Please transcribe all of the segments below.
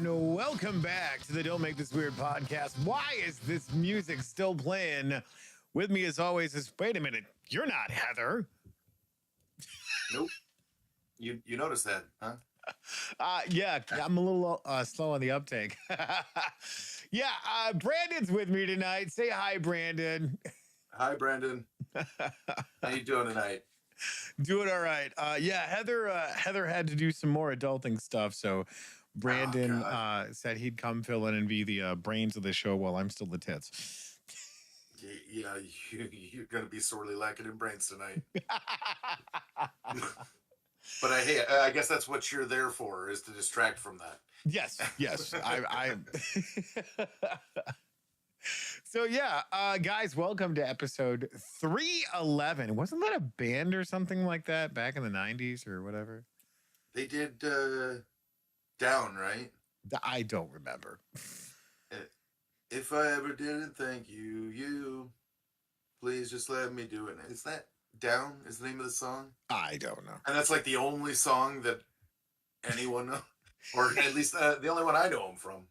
and welcome back to the Don't Make This Weird podcast. Why is this music still playing? With me, as always, is wait a minute, you're not Heather. Nope. You noticed that, huh? Yeah, I'm a little slow on the uptake. Brandon's with me tonight. Say hi, Brandon. Hi, Brandon. How you doing tonight? Doing all right. Heather had to do some more adulting stuff, so Brandon said he'd come fill in and be the brains of the show while I'm still the tits. Yeah, you're going to be sorely lacking in brains tonight. But I guess that's what you're there for, is to distract from that. Yes. I So guys, welcome to episode 311. Wasn't that a band or something like that back in the 90s or whatever? They did Down, right? I don't remember. If I ever didn't thank you, please just let me do it. Is that Down is the name of the song? I don't know. And that's like the only song that anyone knows, or at least the only one I know them from.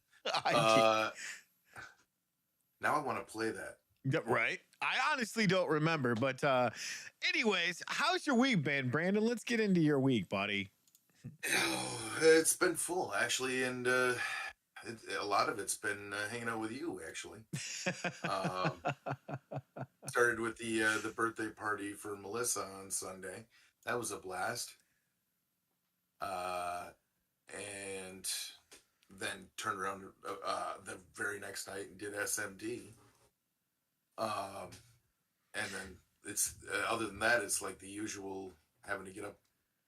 Now I want to play that. Right. I honestly don't remember. But anyways, how's your week been, Brandon? Let's get into your week, buddy. It's been full, actually. And a lot of it's been hanging out with you, actually. Started with the birthday party for Melissa on Sunday. That was a blast. And then turned around the very next night and did SMD. And then it's other than that, it's like the usual having to get up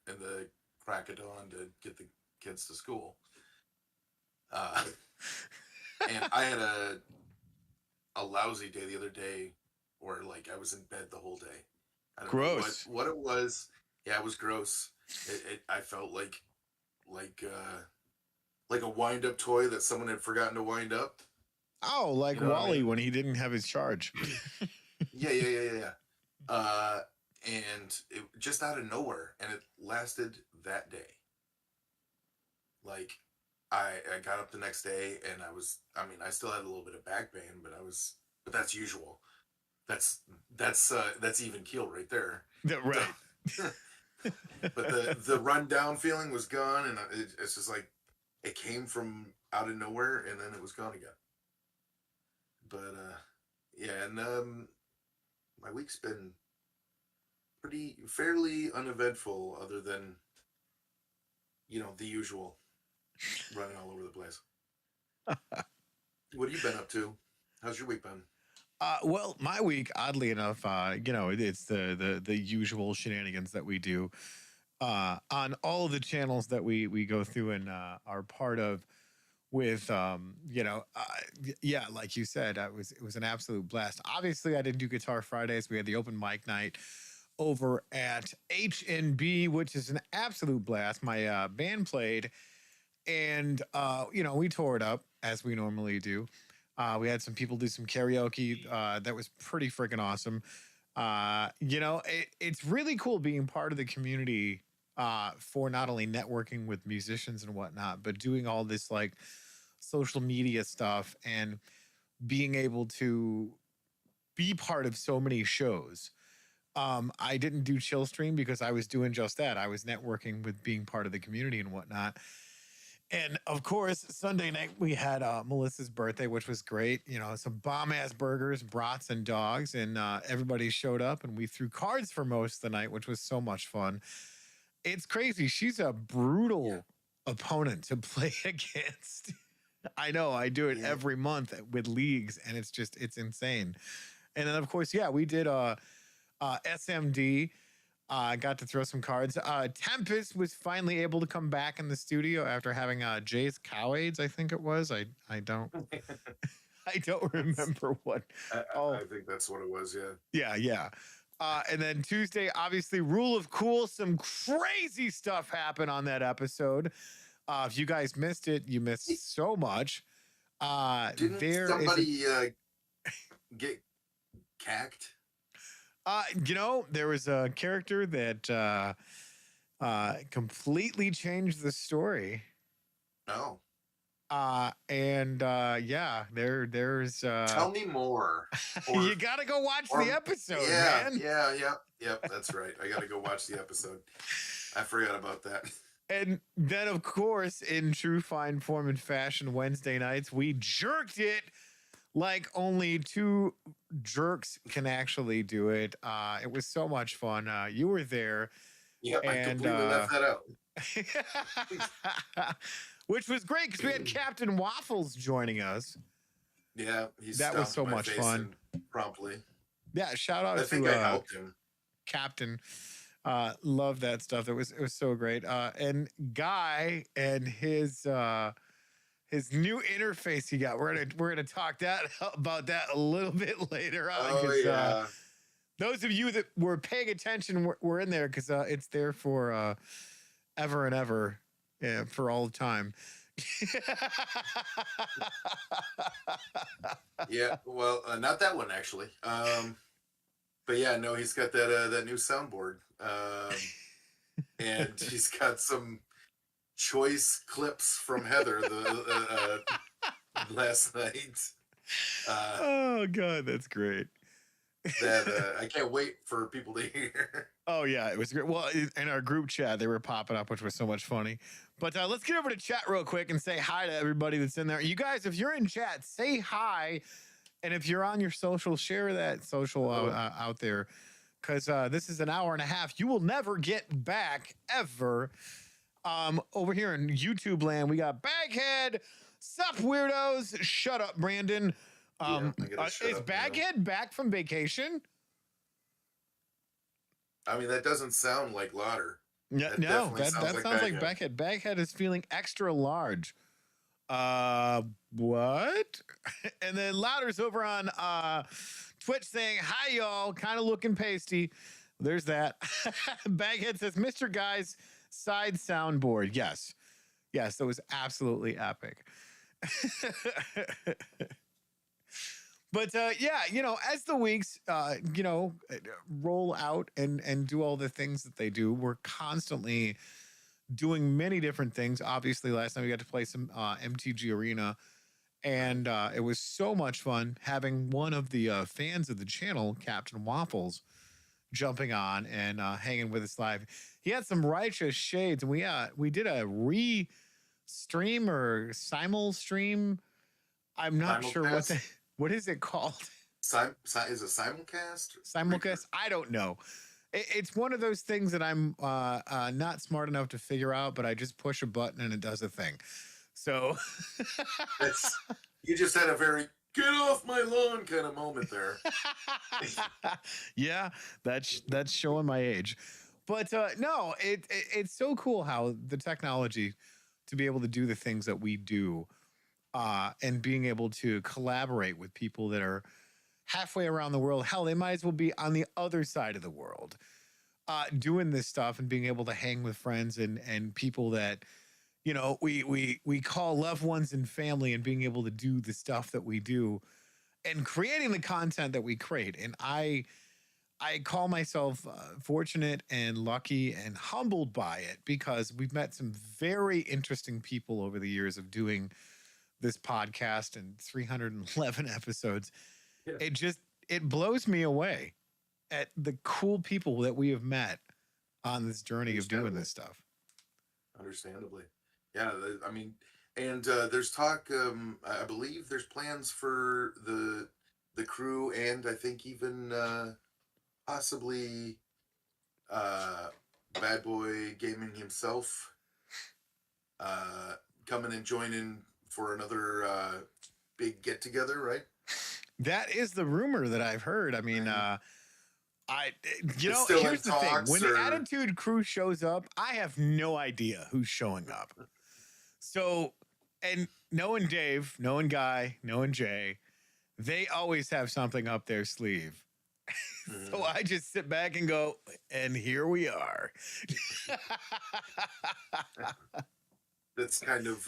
in the crack of dawn to get the kids to school. And I had a lousy day the other day, where like I was in bed the whole day. I don't know what it was. Yeah, it was gross. I felt like a wind-up toy that someone had forgotten to wind up. Oh, like Wally when he didn't have his charge. Yeah. And it just out of nowhere, and it lasted that day. Like, I got up the next day, and I still had a little bit of back pain, but that's usual. That's even keel right there. Right. But the rundown feeling was gone, and it's just like it came from out of nowhere, and then it was gone again. But my week's been fairly uneventful, other than the usual running all over the place. What have you been up to? How's your week been? Well, my week, oddly enough, it's the usual shenanigans that we do on all of the channels that we go through and are part of. With like you said, it was an absolute blast. Obviously, I didn't do Guitar Fridays. We had the open mic night over at HNB, which is an absolute blast. My band played, and we tore it up as we normally do. We had some people do some karaoke. That was pretty freaking awesome. It's really cool being part of the community for not only networking with musicians and whatnot, but doing all this like social media stuff and being able to be part of so many shows. I didn't do Chill Stream because I was doing just that. I was networking with being part of the community and whatnot. And of course, Sunday night we had Melissa's birthday, which was great. Some bomb-ass burgers, brats, and dogs. And everybody showed up, and we threw cards for most of the night, which was so much fun. It's crazy. She's a brutal opponent to play against. I know. I do it every month with leagues, and it's insane. And then, of course, we did SMD. Got to throw some cards. Tempest was finally able to come back in the studio after having Jay's cow AIDS, I think it was. I don't I don't remember what. I think that's what it was, yeah. Yeah. And then Tuesday, obviously, Rule of Cool. Some crazy stuff happened on that episode. If you guys missed it, you missed so much. Didn't somebody get cacked? There was a character that completely changed the story. No. Yeah, there's Tell me more, you gotta go watch the or episode, yeah, man. yep. That's right. I got to go watch the episode. I forgot about that. And then, of course, in true fine form and fashion, Wednesday nights, we jerked it like only two jerks can actually do it. It was so much fun. You were there, Yep, I and completely left that out. which was great because we had Captain Waffles joining us. Yeah, he That was stomped so my much face fun. in promptly. Yeah, shout out I think to I helped him. Captain. Love that stuff. It was so great. And Guy and his new interface he got. We're gonna talk about that a little bit later on. Oh yeah. Those of you that were paying attention were in there because it's there for ever and ever, yeah, for all time. Yeah, well, not that one actually. But yeah, no, he's got that new soundboard, and he's got some choice clips from Heather the last night. Oh God, that's great. That I can't wait for people to hear. Oh yeah, it was great. Well, in our group chat, they were popping up, which was so much funny. But let's get over to chat real quick and say hi to everybody that's in there. You guys, if you're in chat, say hi, and if you're on your social, share that social out there, because this is an hour and a half you will never get back ever. Over here in YouTube land, we got Baghead. Sup, weirdos? Shut up, Brandon. Is Baghead back from vacation? I mean, that doesn't sound like Lauder. No, that sounds like Baghead. Baghead is feeling extra large. What? And then Louder's over on Twitch saying, hi, y'all. Kind of looking pasty. There's that. Baghead says, Mr. Guy's side soundboard. Yes. Yes, that was absolutely epic. But yeah, as the weeks, roll out and do all the things that they do, we're constantly doing many different things. Obviously, last night we got to play some MTG Arena, and it was so much fun having one of the fans of the channel, Captain Waffles, jumping on and hanging with us live. He had some righteous shades, and we did a re-stream or simul-stream. I'm not sure what is it called? Is it simulcast? Simulcast? I don't know. It's one of those things that I'm not smart enough to figure out, but I just push a button and it does a thing. So you just had a very get off my lawn kind of moment there. Yeah, that's showing my age. But no, it's so cool how the technology to be able to do the things that we do. And being able to collaborate with people that are halfway around the world. Hell, they might as well be on the other side of the world doing this stuff and being able to hang with friends and people that, we call loved ones and family, and being able to do the stuff that we do and creating the content that we create. And I call myself fortunate and lucky and humbled by it because we've met some very interesting people over the years of doing this podcast and 311 episodes. Yeah. It blows me away at the cool people that we have met on this journey of doing this stuff. Understandably. Yeah. I mean, and there's talk, I believe there's plans for the crew and I think even possibly Bad Boy Gaming himself coming and joining for another big get together, right? That is the rumor that I've heard. I mean, here's the thing. When the Attitude Crew shows up, I have no idea who's showing up. So, and knowing Dave, knowing Guy, knowing Jay, they always have something up their sleeve. So I just sit back and go, and here we are. That's kind of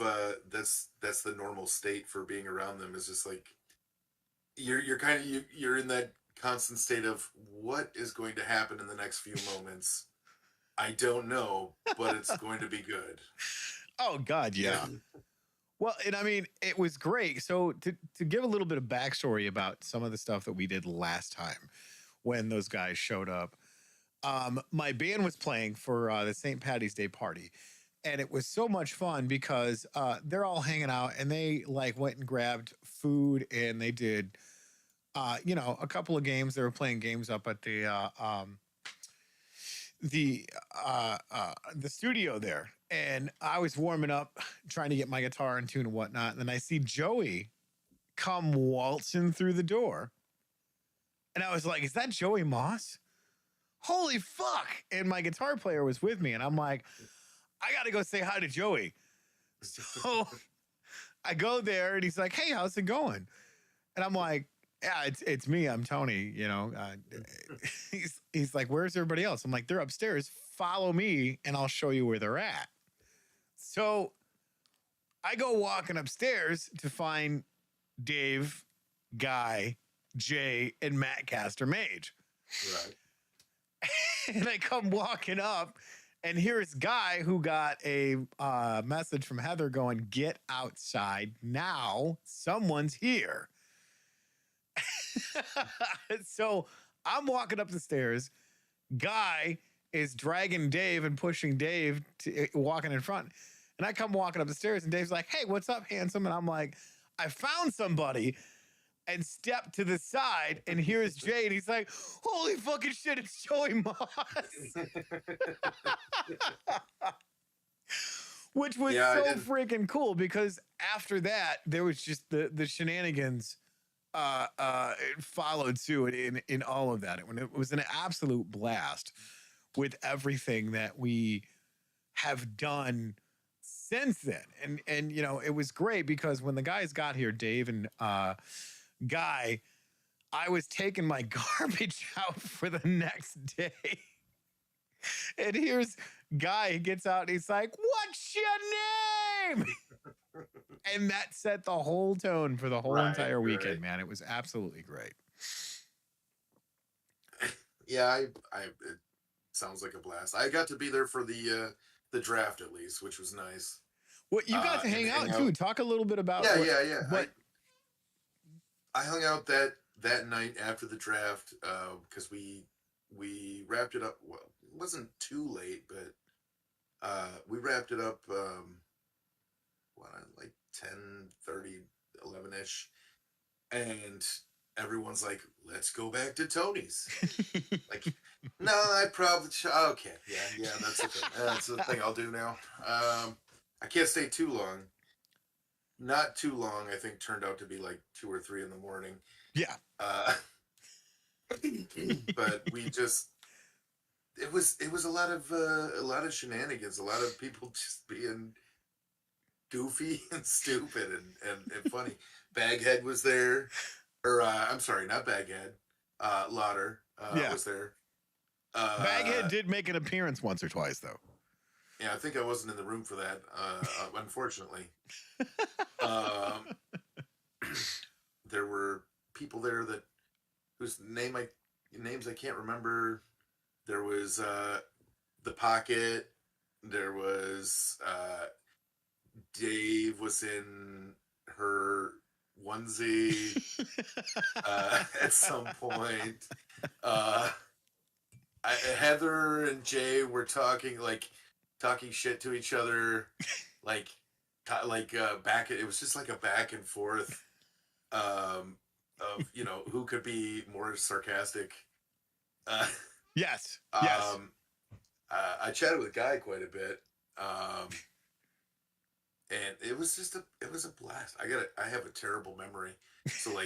that's the normal state for being around them, is just like you're in that constant state of what is going to happen in the next few moments. I don't know, but it's going to be good. Oh God, yeah. Well, and I mean, it was great. So to give a little bit of backstory about some of the stuff that we did last time when those guys showed up, my band was playing for the St. Patty's Day party, and it was so much fun because they're all hanging out, and they like went and grabbed food, and they did, a couple of games. They were playing games up at the the studio there, and I was warming up, trying to get my guitar in tune and whatnot. And then I see Joey come waltzing through the door, and I was like, "Is that Joey Moss? Holy fuck!" And my guitar player was with me, and I'm like, "I got to go say hi to Joey." So I go there, and he's like, "Hey, how's it going?" And I'm like, "Yeah, it's me. I'm Tony." He's like, "Where's everybody else?" I'm like, "They're upstairs. Follow me, and I'll show you where they're at." So I go walking upstairs to find Dave, Guy, Jay, and Matt Caster Mage. Right. And I come walking up, and here's Guy, who got a message from Heather going, "Get outside now. Someone's here." So I'm walking up the stairs. Guy is dragging Dave and pushing Dave to walking in front. And I come walking up the stairs, and Dave's like, "Hey, what's up, handsome?" And I'm like, "I found somebody," and step to the side. And here's Jay, and he's like, "Holy fucking shit, it's Joey Moss." Which was Yeah, so freaking cool, because after that, there was just the shenanigans it followed suit in all of that. It was an absolute blast with everything that we have done since then. And it was great because when the guys got here, Dave and Guy, I was taking my garbage out for the next day. And here's Guy, he gets out and he's like, "What's your name?" And that set the whole tone for the whole entire weekend, man. It was absolutely great. Yeah, it sounds like a blast. I got to be there for the draft at least, which was nice. Well, you got to hang out too. Talk a little bit about yeah. What I hung out that night after the draft because we wrapped it up. Well, it wasn't too late, but we wrapped it up like 10:30, 11ish, and everyone's like, "Let's go back to Tony's." Like, no, I probably okay, yeah, that's the thing. That's the thing I'll do now. I can't stay too long. Not too long. I think turned out to be like 2 or 3 in the morning. Yeah. But we just it was a lot of shenanigans, a lot of people just being goofy and stupid and funny. Baghead was there, or I'm sorry, not Baghead. Lauder was there. Baghead did make an appearance once or twice, though. Yeah, I think I wasn't in the room for that, unfortunately. There were people there whose names I can't remember. There was the Pocket. There was Dave was in her onesie at some point. Heather and Jay were talking shit to each other, back. It was just like a back and forth of who could be more sarcastic. Yes. I chatted with Guy quite a bit, and it was a blast. I have a terrible memory, so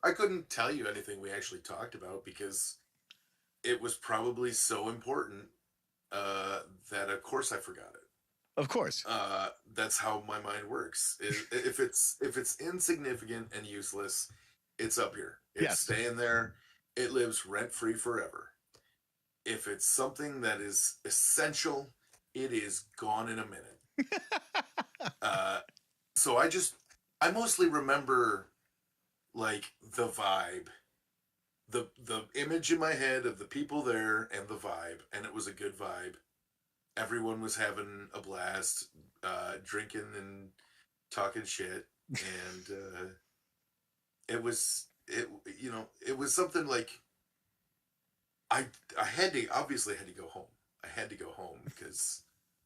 I couldn't tell you anything we actually talked about because it was probably so important that of course I forgot it. Of course. That's how my mind works. If it's insignificant and useless, it's up here. It's staying there. It lives rent-free forever. If it's something that is essential, it is gone in a minute. So I mostly remember the vibe, the image in my head of the people there and the vibe, and it was a good vibe. Everyone was having a blast, drinking and talking shit, and it was it you know it was something like I I had to go home. I had to go home because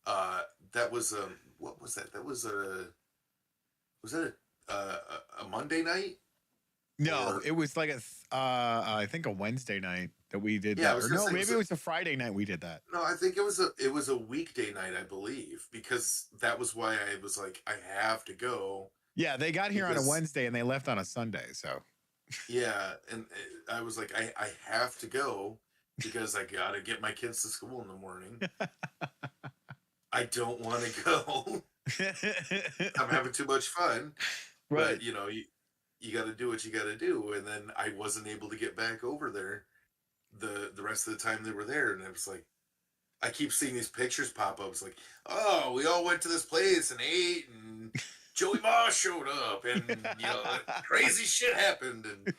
uh that was what was that? That was that a Monday night No, or it was like I think a Wednesday night that we did yeah, I that. was Or gonna no, say maybe it was a Friday night we did that. no, I think it was a weekday night, I believe, because that was why I was like I have to go Yeah, they got here on a because Wednesday and they left on a Sunday. So yeah, and I was like I have to go because I got to get my kids to school in the morning. I don't want to go. I'm having too much fun, right. but you got to do what you got to do. And then I wasn't able to get back over there the rest of the time they were there, and it was like I keep seeing these pictures pop up. It's like, oh, we all went to this place and ate, and Joey Moss showed up, and crazy shit happened, and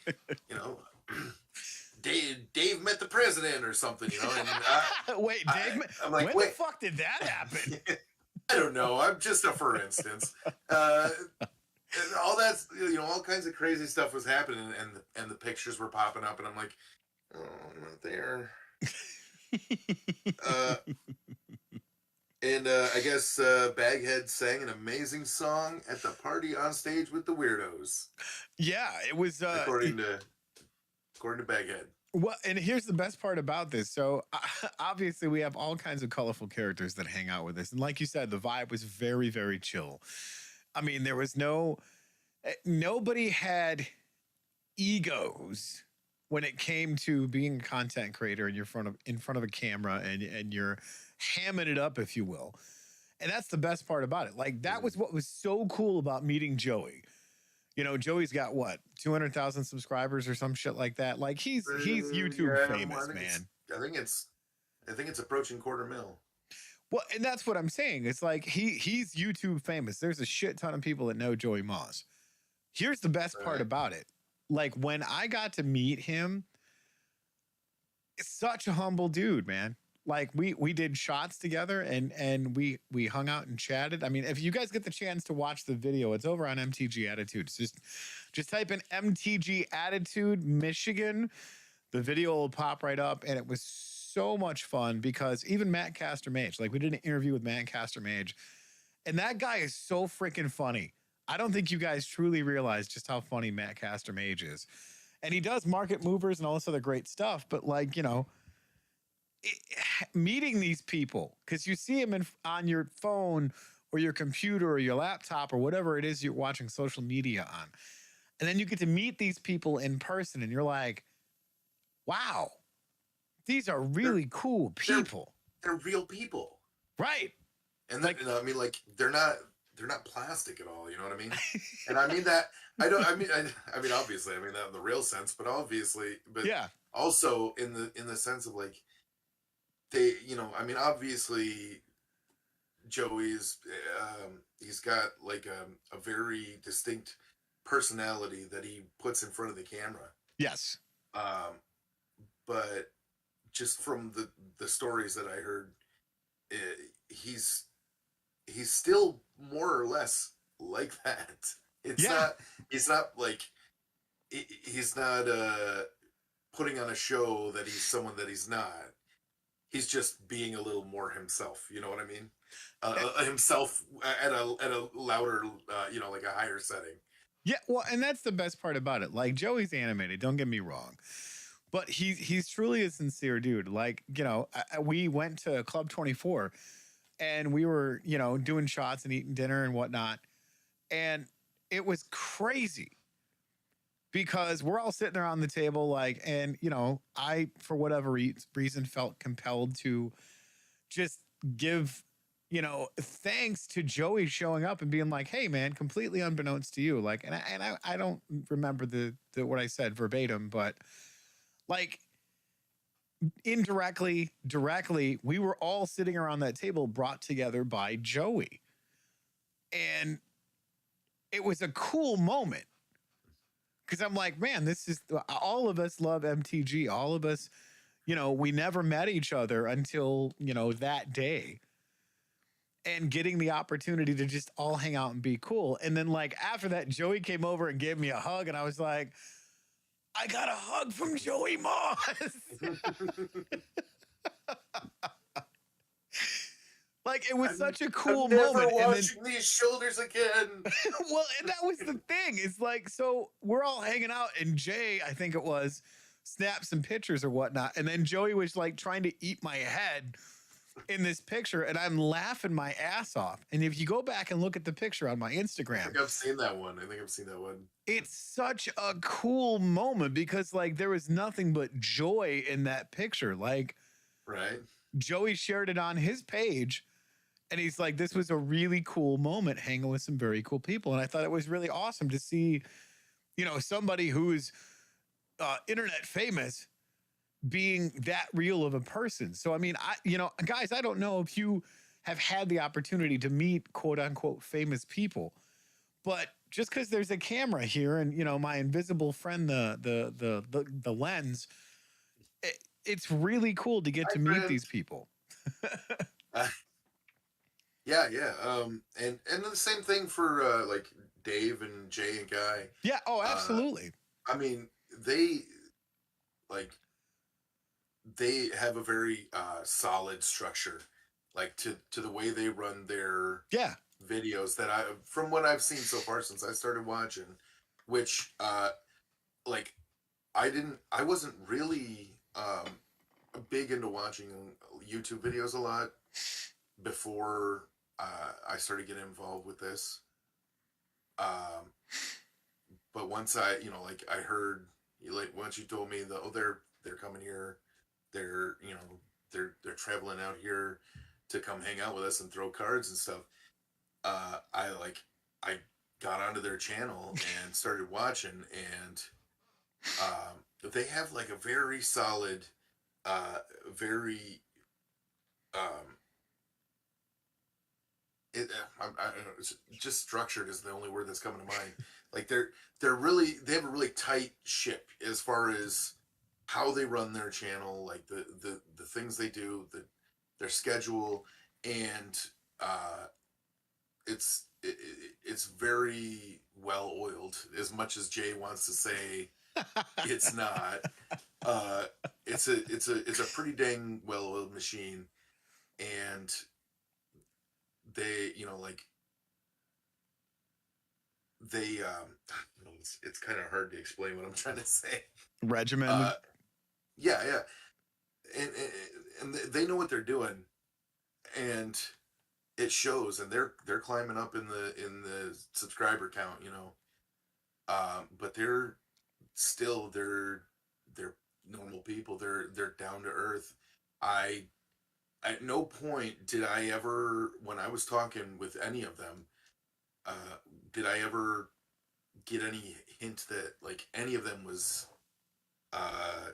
you know. Dave met the president or something, and Wait, Dave, I'm like, when the wait, fuck did that happen? I don't know. I'm just a for instance. And all that's all kinds of crazy stuff was happening, and the pictures were popping up, and I'm like, oh, I'm not there. Uh, and I guess Baghead sang an amazing song at the party on stage with the Weirdos, Yeah, it was according to Baghead. well, and here's the best part about this. So obviously we have all kinds of colorful characters that hang out with us. And like you said, the vibe was very, very chill. I mean, there was nobody had egos when it came to being a content creator and you're in front of a camera and you're hamming it up, if you will. And that's the best part about it. Like that was what was so cool about meeting Joey. Joey's got what, 200,000 subscribers or some shit like that. Like he's YouTube Yeah, famous, man. I think it's approaching 250,000. Well, and that's what I'm saying. It's like he's YouTube famous. There's a shit ton of people that know Joey Moss. Here's the best part about it. Like when I got to meet him, it's such a humble dude, man. Like we did shots together and we hung out and chatted. I mean, if you guys get the chance to watch the video, it's over on MTG Attitudes. Just type in MTG Attitude Michigan. The video will pop right up, and it was so much fun because even Matt Castor Mage, like we did an interview with Matt Castor Mage, and that guy is so freaking funny. I don't think you guys truly realize just how funny Matt Castor Mage is. And he does market movers and all this other great stuff, but like, meeting these people, because you see them on your phone or your computer or your laptop or whatever it is you're watching social media on. And then you get to meet these people in person and you're like, wow, these are really cool people. They're real people. Right. And I mean, like they're not plastic at all, you know what I mean? And I mean that I mean obviously I mean that in the real sense, but yeah. Also in the sense of like they, I mean obviously Joey's he's got like a very distinct personality that he puts in front of the camera. Yes. But just from the stories that I heard, he's still more or less like that. He's not like he's not putting on a show that he's someone that he's not. He's just being a little more himself. You know what I mean? Himself at a louder, like a higher setting. Yeah, well, and that's the best part about it. Like Joey's animated, don't get me wrong, but he's truly a sincere dude. Like, we went to Club 24 and we were, doing shots and eating dinner and whatnot. And it was crazy because we're all sitting there on the table, like, and, I, for whatever reason, felt compelled to just give, thanks to Joey showing up and being like, hey, man, completely unbeknownst to you. Like, and I don't remember the what I said verbatim, but like, indirectly, directly, we were all sitting around that table brought together by Joey. And it was a cool moment because I'm like, man, this is all of us love MTG. All of us, we never met each other until, that day. and getting the opportunity to just all hang out and be cool. And then like after that, Joey came over and gave me a hug, and I was like, I got a hug from Joey Moss. Like it was such a cool I'm never moment. And then washing these shoulders again. well, and that was the thing. It's like, so we're all hanging out, and Jay, I think it was, snapped some pictures or whatnot. And then Joey was like trying to eat my head in this picture, and I'm laughing my ass off. And if you go back and look at the picture on my I Instagram, think I've seen that one. it's such a cool moment because like there was nothing but joy in that picture. Like Right. Joey shared it on his page, and he's like, this was a really cool moment hanging with some very cool people. And I thought it was really awesome to see, you know, somebody who's internet famous being that real of a person. So, I mean, you know, guys, I don't know if you have had the opportunity to meet quote unquote famous people, but just because there's a camera here and, you know, my invisible friend, the lens, it's really cool to get Hi, to meet friend. these people. Uh, yeah, yeah. And the same thing for like Dave and Jay and Guy. Yeah. Oh, Uh, absolutely. I mean, they like they have a very solid structure, like to the way they run their Yeah. videos that from what I've seen so far since I started watching, which like I wasn't really big into watching YouTube videos a lot before I started getting involved with this. Um, but once like I heard, like once you told me that, oh, they're coming here, they're they're traveling out here to come hang out with us and throw cards and stuff. I got onto their channel and started watching, and they have like a very solid, very um, I don't know, it's just structured is the only word that's coming to mind. Like they have a really tight ship as far as how they run their channel, like the things they do, their schedule, and uh, it's very well oiled. As much as Jay wants to say it's not, uh, it's a pretty dang well oiled machine, and they like they it's kind of hard to explain what I'm trying to say. Regimented. Uh, yeah, yeah, and they know what they're doing, and it shows, and they're climbing up in the subscriber count, but they're still they're normal people. They're down to earth. I At no point did I ever, when I was talking with any of them, did I ever get any hint that like any of them was uh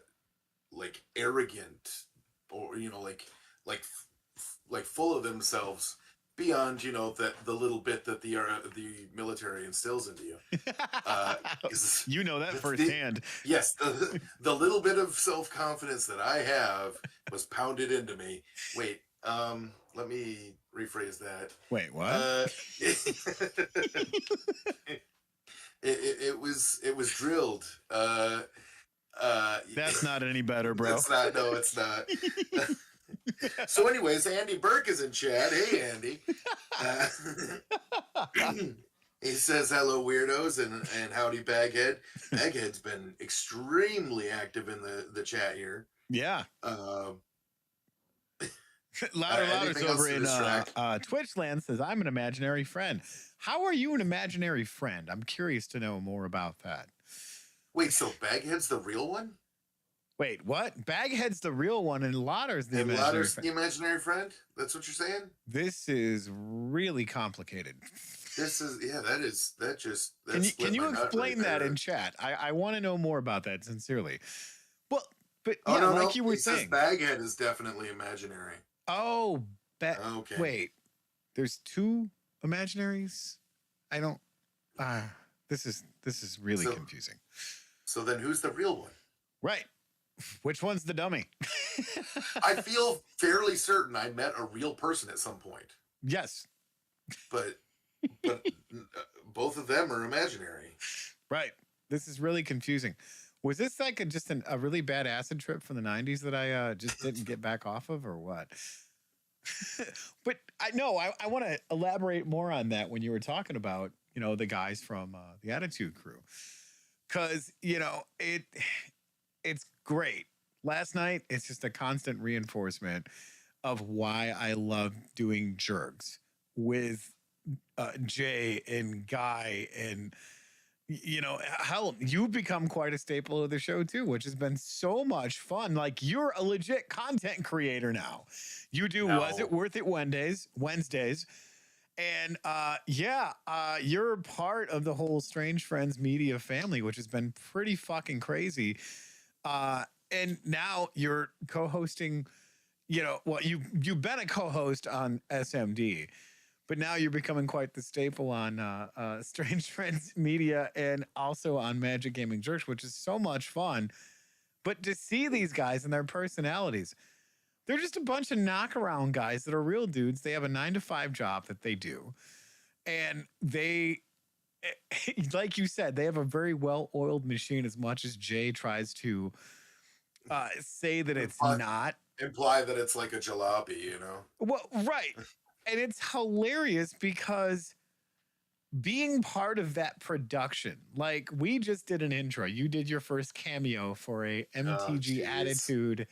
like arrogant, or like full of themselves beyond that the little bit that the military instills into you. uh You know that the, firsthand. yes, the little bit of self-confidence that I have was pounded into me. Wait, let me rephrase that. Wait, what? It was drilled. That's not any better, bro. It's not. No, it's not. So, anyways, Andy Burke is in chat. Hey, Andy. He says, "Hello, weirdos," and howdy, Baghead. Baghead's been extremely active in the chat here. Yeah. Um, Louder's anything else over to in distract? Twitchland says, I'm an imaginary friend. How are you an imaginary friend? I'm curious to know more about that. Wait, so Baghead's the real one? Wait, what? Baghead's the real one and Lauder's the And imaginary Louder's friend. the imaginary friend? That's what you're saying? This is really complicated. This is, yeah, that Can you explain that there. in chat? I want to know more about that sincerely. Well, but Oh, yeah, no, like no. you were He says saying. Baghead is definitely imaginary. Oh, Okay. wait. There's two imaginaries? I don't this is really confusing. So then who's the real one? Right. Which one's the dummy? I feel fairly certain I met a real person at some point. Yes. but but both of them are imaginary. Right. This is really confusing. Was this like a really bad acid trip from the 90s that I just didn't get back off of, or what? But I know I want to elaborate more on that when you were talking about, the guys from the Attitude Crew. Because, it's great. Last night, it's just a constant reinforcement of why I love doing jerks with Jay and Guy and hell, you've become quite a staple of the show too, which has been so much fun. Like you're a legit content creator now. You do Was It No. Worth It Wednesdays. And you're part of the whole Strange Friends media family, which has been pretty fucking crazy. And now you're co-hosting, you've been a co-host on SMD, but now you're becoming quite the staple on Strange Friends Media and also on Magic Gaming Jerks, which is so much fun. But to see these guys and their personalities, they're just a bunch of knockaround guys that are real dudes. They have a 9-to-5 job that they do. And they, like you said, they have a very well-oiled machine, as much as Jay tries to say that it's not. Imply that it's like a jalopy, Well, right. And it's hilarious because being part of that production, like we just did an intro. You did your first cameo for a MTG Attitude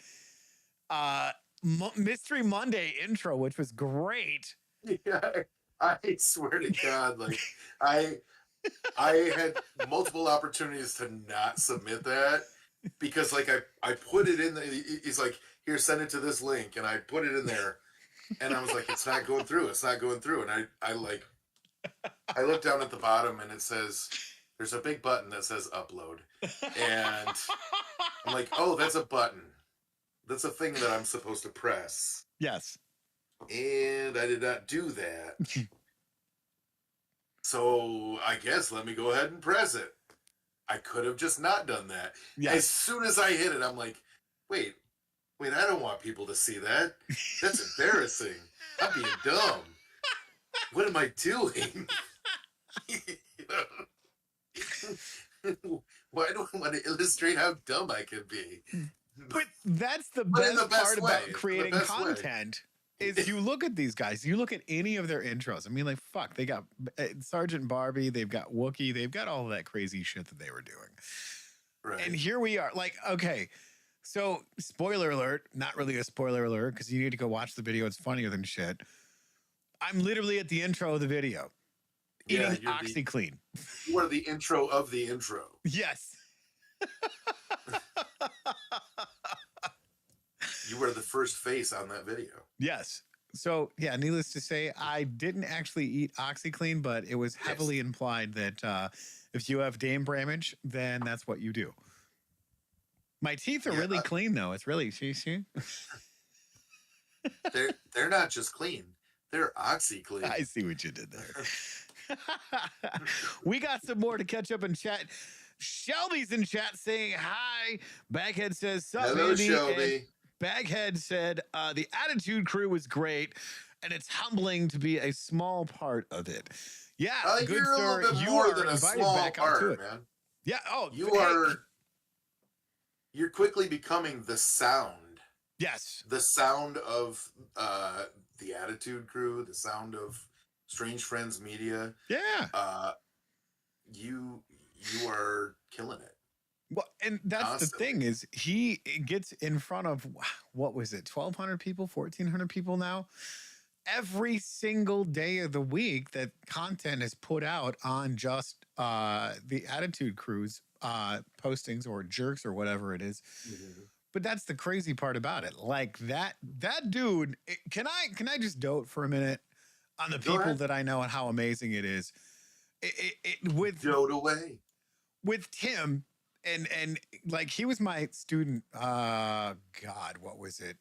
Mystery Monday intro, which was great. Yeah, I swear to God, like I had multiple opportunities to not submit that because like I put it in he's like, here, send it to this link, and I put it in there. And I was like, it's not going through. It's not going through. And I look down at the bottom and it says, there's a big button that says upload. And I'm like, oh, that's a button. That's a thing that I'm supposed to press. Yes. And I did not do that. So I guess let me go ahead and press it. I could have just not done that. Yes. As soon as I hit it, I'm like, wait, I don't want people to see that. That's embarrassing. I'm being dumb. What am I doing? Why do I want to illustrate how dumb I can be? But that's the best part about creating content is you look at these guys, you look at any of their intros. I mean, like, fuck, they got Sergeant Barbie, they've got Wookiee, they've got all of that crazy shit that they were doing. Right. And here we are, like, okay, so spoiler alert, not really a spoiler alert because you need to go watch the video. It's funnier than shit. I'm literally at the intro of the video eating OxyClean. You are the intro of the intro. Yes. You were the first face on that video. Yes. So, yeah, needless to say, I didn't actually eat OxyClean, but it was heavily implied that if you have Dame Bramage, then that's what you do. My teeth are really clean, though. It's really, see? They're not just clean. They're OxyClean. I see what you did there. We got some more to catch up in chat. Shelby's in chat saying hi. Baghead says, sup, hello, Andy. Shelby. And Baghead said, the Attitude Crew was great, and it's humbling to be a small part of it. Yeah, good you're sir. A little bit you more are than a invited small back part, to it. Man. Yeah. Oh, You're quickly becoming the sound. Yes. The sound of the Attitude Crew, the sound of Strange Friends Media. Yeah. You are killing it. Well, and that's the thing is he gets in front of, what was it, 1,200 people, 1,400 people now? Every single day of the week that content is put out on just the Attitude Crew's postings or jerks or whatever it is. Mm-hmm. But that's the crazy part about it. Like that dude, can I just dote for a minute on the people that I know and how amazing it is? Dote away. With Tim, and like he was my student, God, what was it?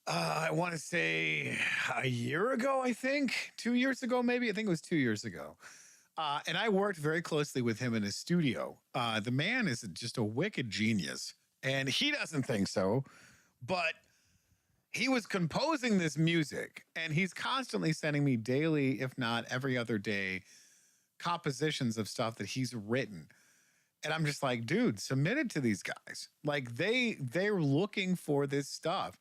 I want to say a year ago, I think 2 years ago, maybe. I think it was 2 years ago. And I worked very closely with him in his studio. The man is just a wicked genius, and he doesn't think so. But he was composing this music, and he's constantly sending me daily, if not every other day, compositions of stuff that he's written. And I'm just like, dude, submit it to these guys. Like they're looking for this stuff.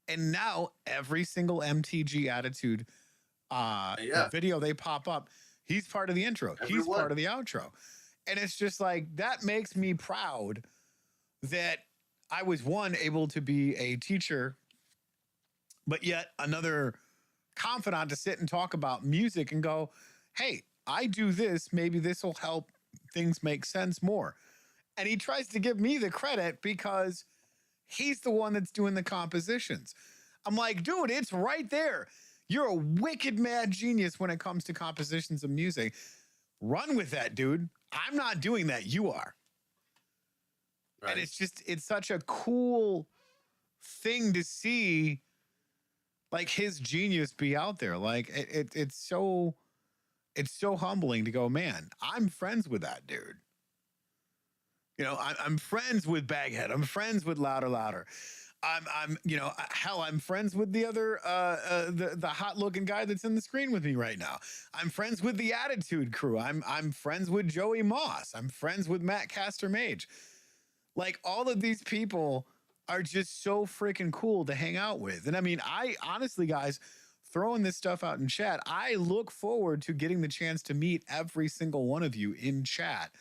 And now every single MTG Attitude Yeah, video they pop up, he's part of the intro. He's part everyone. of the outro. And it's just like that makes me proud that I was one able to be a teacher, but yet another confidant to sit and talk about music and go, hey, I do this. Maybe this will help things make sense more. And he tries to give me the credit because he's the one that's doing the compositions. I'm like, dude, it's right there. You're a wicked mad genius when it comes to compositions of music. Run with that, dude. I'm not doing that. You are. Right. And it's such a cool thing to see, like his genius be out there. Like it's so humbling to go, man, I'm friends with that dude. You know, I'm friends with Baghead. I'm friends with Louder Louder. I'm friends with the other, the hot looking guy that's in the screen with me right now. I'm friends with the Attitude Crew. I'm friends with Joey Moss. I'm friends with Matt Castor Mage. Like all of these people are just so freaking cool to hang out with. And I mean, I honestly, guys, throwing this stuff out in chat, I look forward to getting the chance to meet every single one of you in chat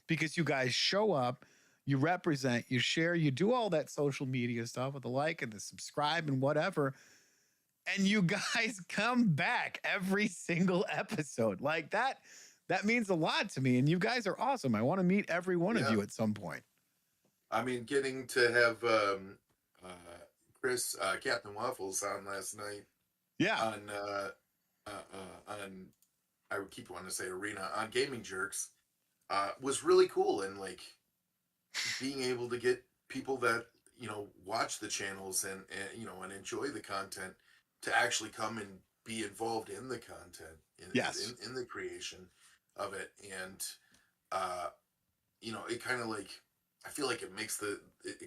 because you guys show up, you represent, you share, you do all that social media stuff with the like and the subscribe and whatever. And you guys come back every single episode. Like that means a lot to me. And you guys are awesome. I want to meet every one of you at some point. I mean, getting to have Chris Captain Waffles on last night. Yeah. On I would keep wanting to say Arena on Gaming Jerks was really cool, and like being able to get people that watch the channels and and enjoy the content to actually come and be involved in the content in the creation of it, and it kind of like I feel like it makes it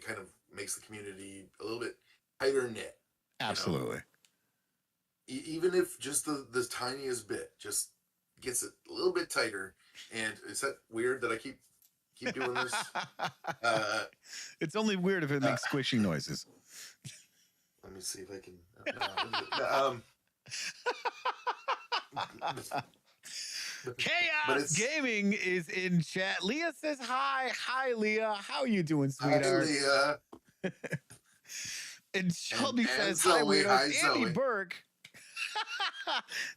kind of makes the community a little bit tighter knit. Absolutely. Even if just the tiniest bit just gets it a little bit tighter. And is that weird that I keep doing this? It's only weird if it makes squishing noises. Let me see if I can. Chaos Gaming is in chat. Leah says hi. Hi, Leah. How are you doing, sweetheart? Hi, Leah. And Shelby says Zoe, hi, Andy Zoe. Burke.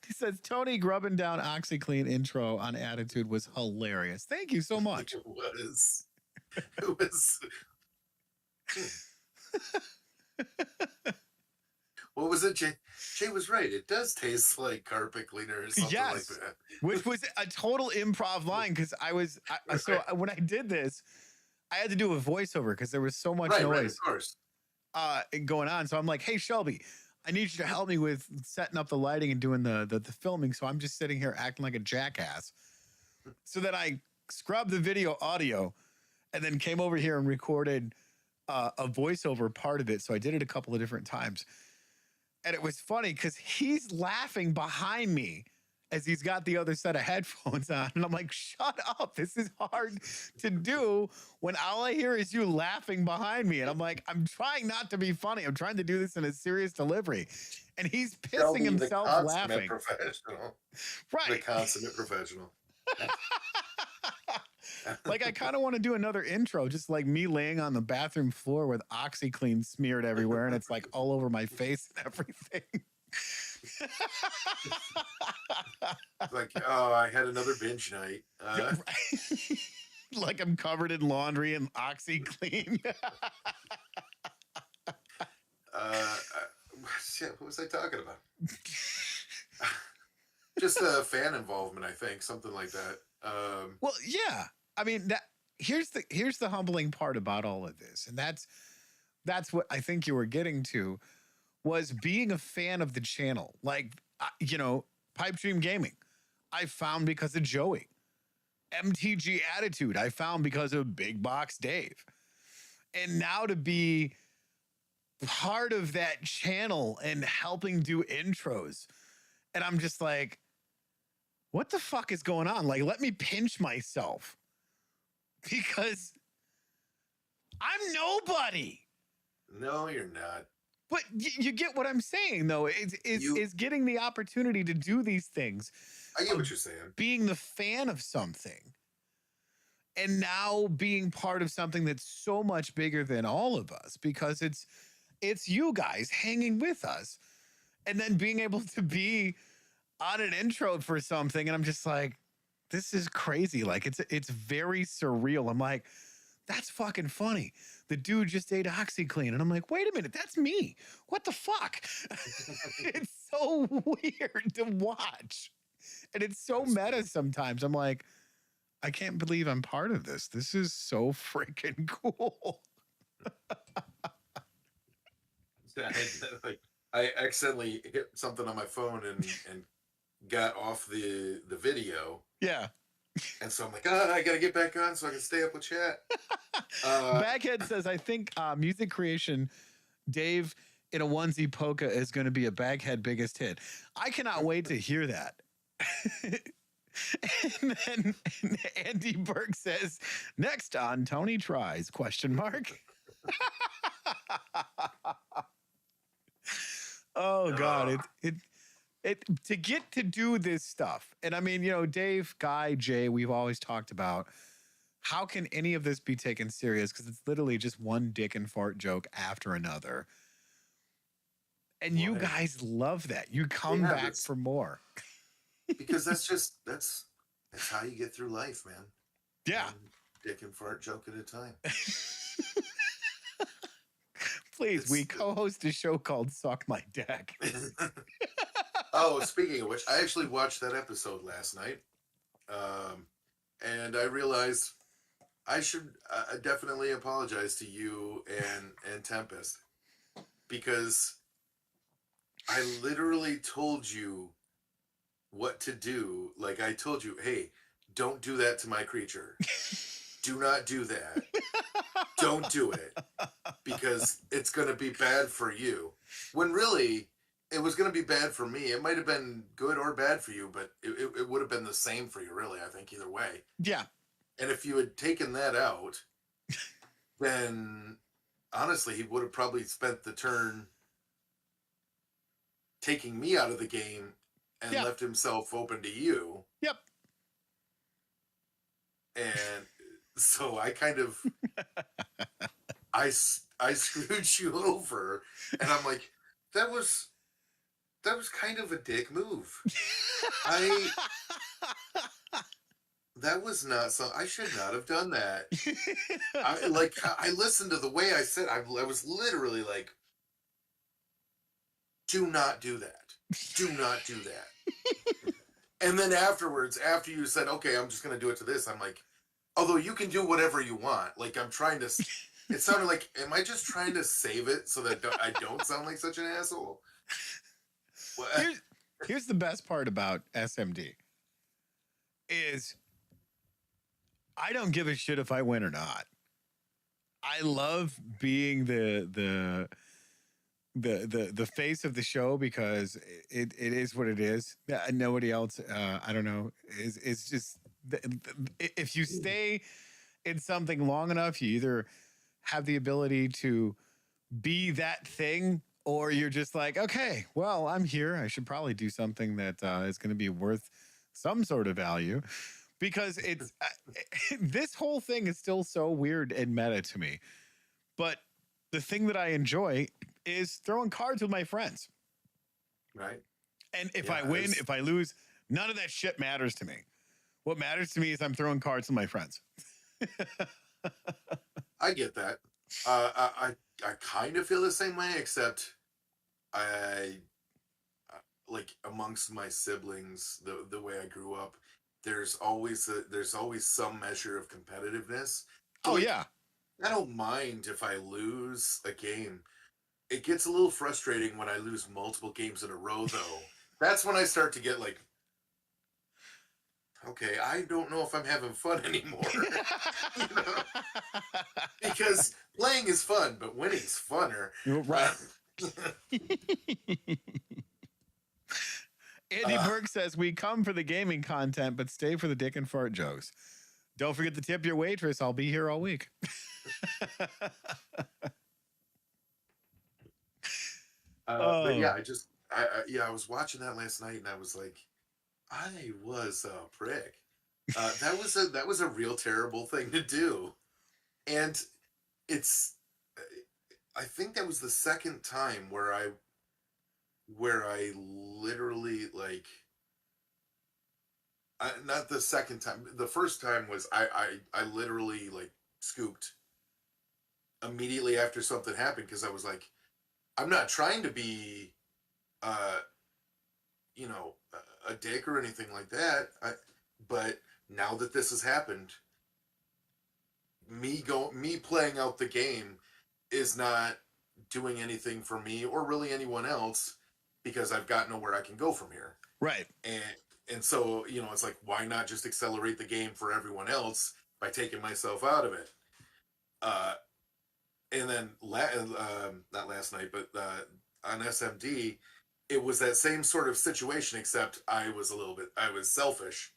He says Tony grubbing down OxyClean intro on Attitude was hilarious. Thank you so much. It was. What was it? Jay was right. It does taste like carpet cleaner or something like that. Which was a total improv line because so when I did this, I had to do a voiceover because there was so much noise. Right, of course. Going on. So I'm like, hey, Shelby, I need you to help me with setting up the lighting and doing the filming. So I'm just sitting here acting like a jackass. So then I scrubbed the video audio and then came over here and recorded a voiceover part of it. So I did it a couple of different times. And it was funny because he's laughing behind me as he's got the other set of headphones on. And I'm like, shut up. This is hard to do when all I hear is you laughing behind me. And I'm like, I'm trying not to be funny. I'm trying to do this in a serious delivery. And he's pissing himself laughing. Professional. Right. The consummate professional. Like, I kind of want to do another intro, just like me laying on the bathroom floor with OxyClean smeared everywhere. And it's like all over my face and everything. Like, oh, I had another binge night. Like I'm covered in laundry and OxyClean. Shit, what was I talking about? Just fan involvement, I think, something like that. Well, yeah. I mean, here's the humbling part about all of this, and that's what I think you were getting to, was being a fan of the channel. Like, Pipe Dream Gaming, I found because of Joey. MTG Attitude, I found because of Big Box Dave. And now to be part of that channel and helping do intros. And I'm just like, what the fuck is going on? Like, let me pinch myself because I'm nobody. No, you're not. But you get what I'm saying, though. Is getting the opportunity to do these things. I get what you're saying. Being the fan of something and now being part of something that's so much bigger than all of us because it's you guys hanging with us and then being able to be on an intro for something. And I'm just like, this is crazy. Like it's very surreal. I'm like, that's fucking funny. The dude just ate OxyClean. And I'm like, wait a minute, that's me. What the fuck? It's so weird to watch. And it's so meta sometimes. I'm like, I can't believe I'm part of this. This is so freaking cool. I accidentally hit something on my phone and got off the video. Yeah. And so I'm like, I gotta get back on so I can stay up with chat. Baghead says, I think music creation, Dave in a onesie polka is going to be a Baghead biggest hit. I cannot wait to hear that. And then Andy Burke says, next on Tony Tries, question mark. Oh God. It to get to do this stuff. And I mean, you know, Dave, Guy, Jay, we've always talked about how can any of this be taken serious? Because it's literally just one dick and fart joke after another. And you guys love that. You come back for more. Because that's how you get through life, man. Yeah. One dick and fart joke at a time. Please, we co-host a show called Suck My Dick. Oh, speaking of which, I actually watched that episode last night. And I realized I should definitely apologize to you and Tempest, because I literally told you what to do. Like, I told you, hey, don't do that to my creature. Do not do that. Don't do it, because it's going to be bad for you. When really, it was going to be bad for me. It might have been good or bad for you, but it would have been the same for you, really, I think, either way. Yeah. And if you had taken that out, then honestly, he would have probably spent the turn taking me out of the game and left himself open to you. Yep. And so I kind of, I screwed you over, and I'm like, that was kind of a dick move. That was not so. I should not have done that. I listened to the way I said. I was literally like, "Do not do that. Do not do that." And then afterwards, after you said, "Okay, I'm just going to do it to this," I'm like, although you can do whatever you want. Like, I'm trying to. It sounded like, am I just trying to save it so that I don't sound like such an asshole? Here's the best part about SMD is I don't give a shit if I win or not. I love being the face of the show because it is what it is. Nobody else, I don't know, is just if you stay in something long enough, you either have the ability to be that thing, or you're just like, okay, well, I'm here. I should probably do something that is going to be worth some sort of value, because it's this whole thing is still so weird and meta to me. But the thing that I enjoy is throwing cards with my friends. Right. And if I win, if I lose, none of that shit matters to me. What matters to me is I'm throwing cards with my friends. I get that. I kind of feel the same way, except I like amongst my siblings, the way I grew up, there's always some measure of competitiveness. Oh, yeah. I don't mind if I lose a game. It gets a little frustrating when I lose multiple games in a row, though. That's when I start to get like, okay, I don't know if I'm having fun anymore. You know, because playing is fun, but winning's funner. You're Uh, right. Andy uh, Burke says we come for the gaming content, but stay for the dick and fart jokes. Don't forget to tip your waitress. I'll be here all week. but yeah, Oh, I was watching that last night, and I was like, I was a prick. That was a real terrible thing to do, and it's. I think that was the second time where I literally like. Not the second time. The first time was I literally like scooped immediately after something happened because I was like, I'm not trying to be, uh, a dick or anything like that. But now that this has happened, me playing out the game is not doing anything for me or really anyone else because I've got nowhere I can go from here. right. And so it's like, why not just accelerate the game for everyone else by taking myself out of it? Uh, and then not last night, but on SMD, it was that same sort of situation, except I was selfish.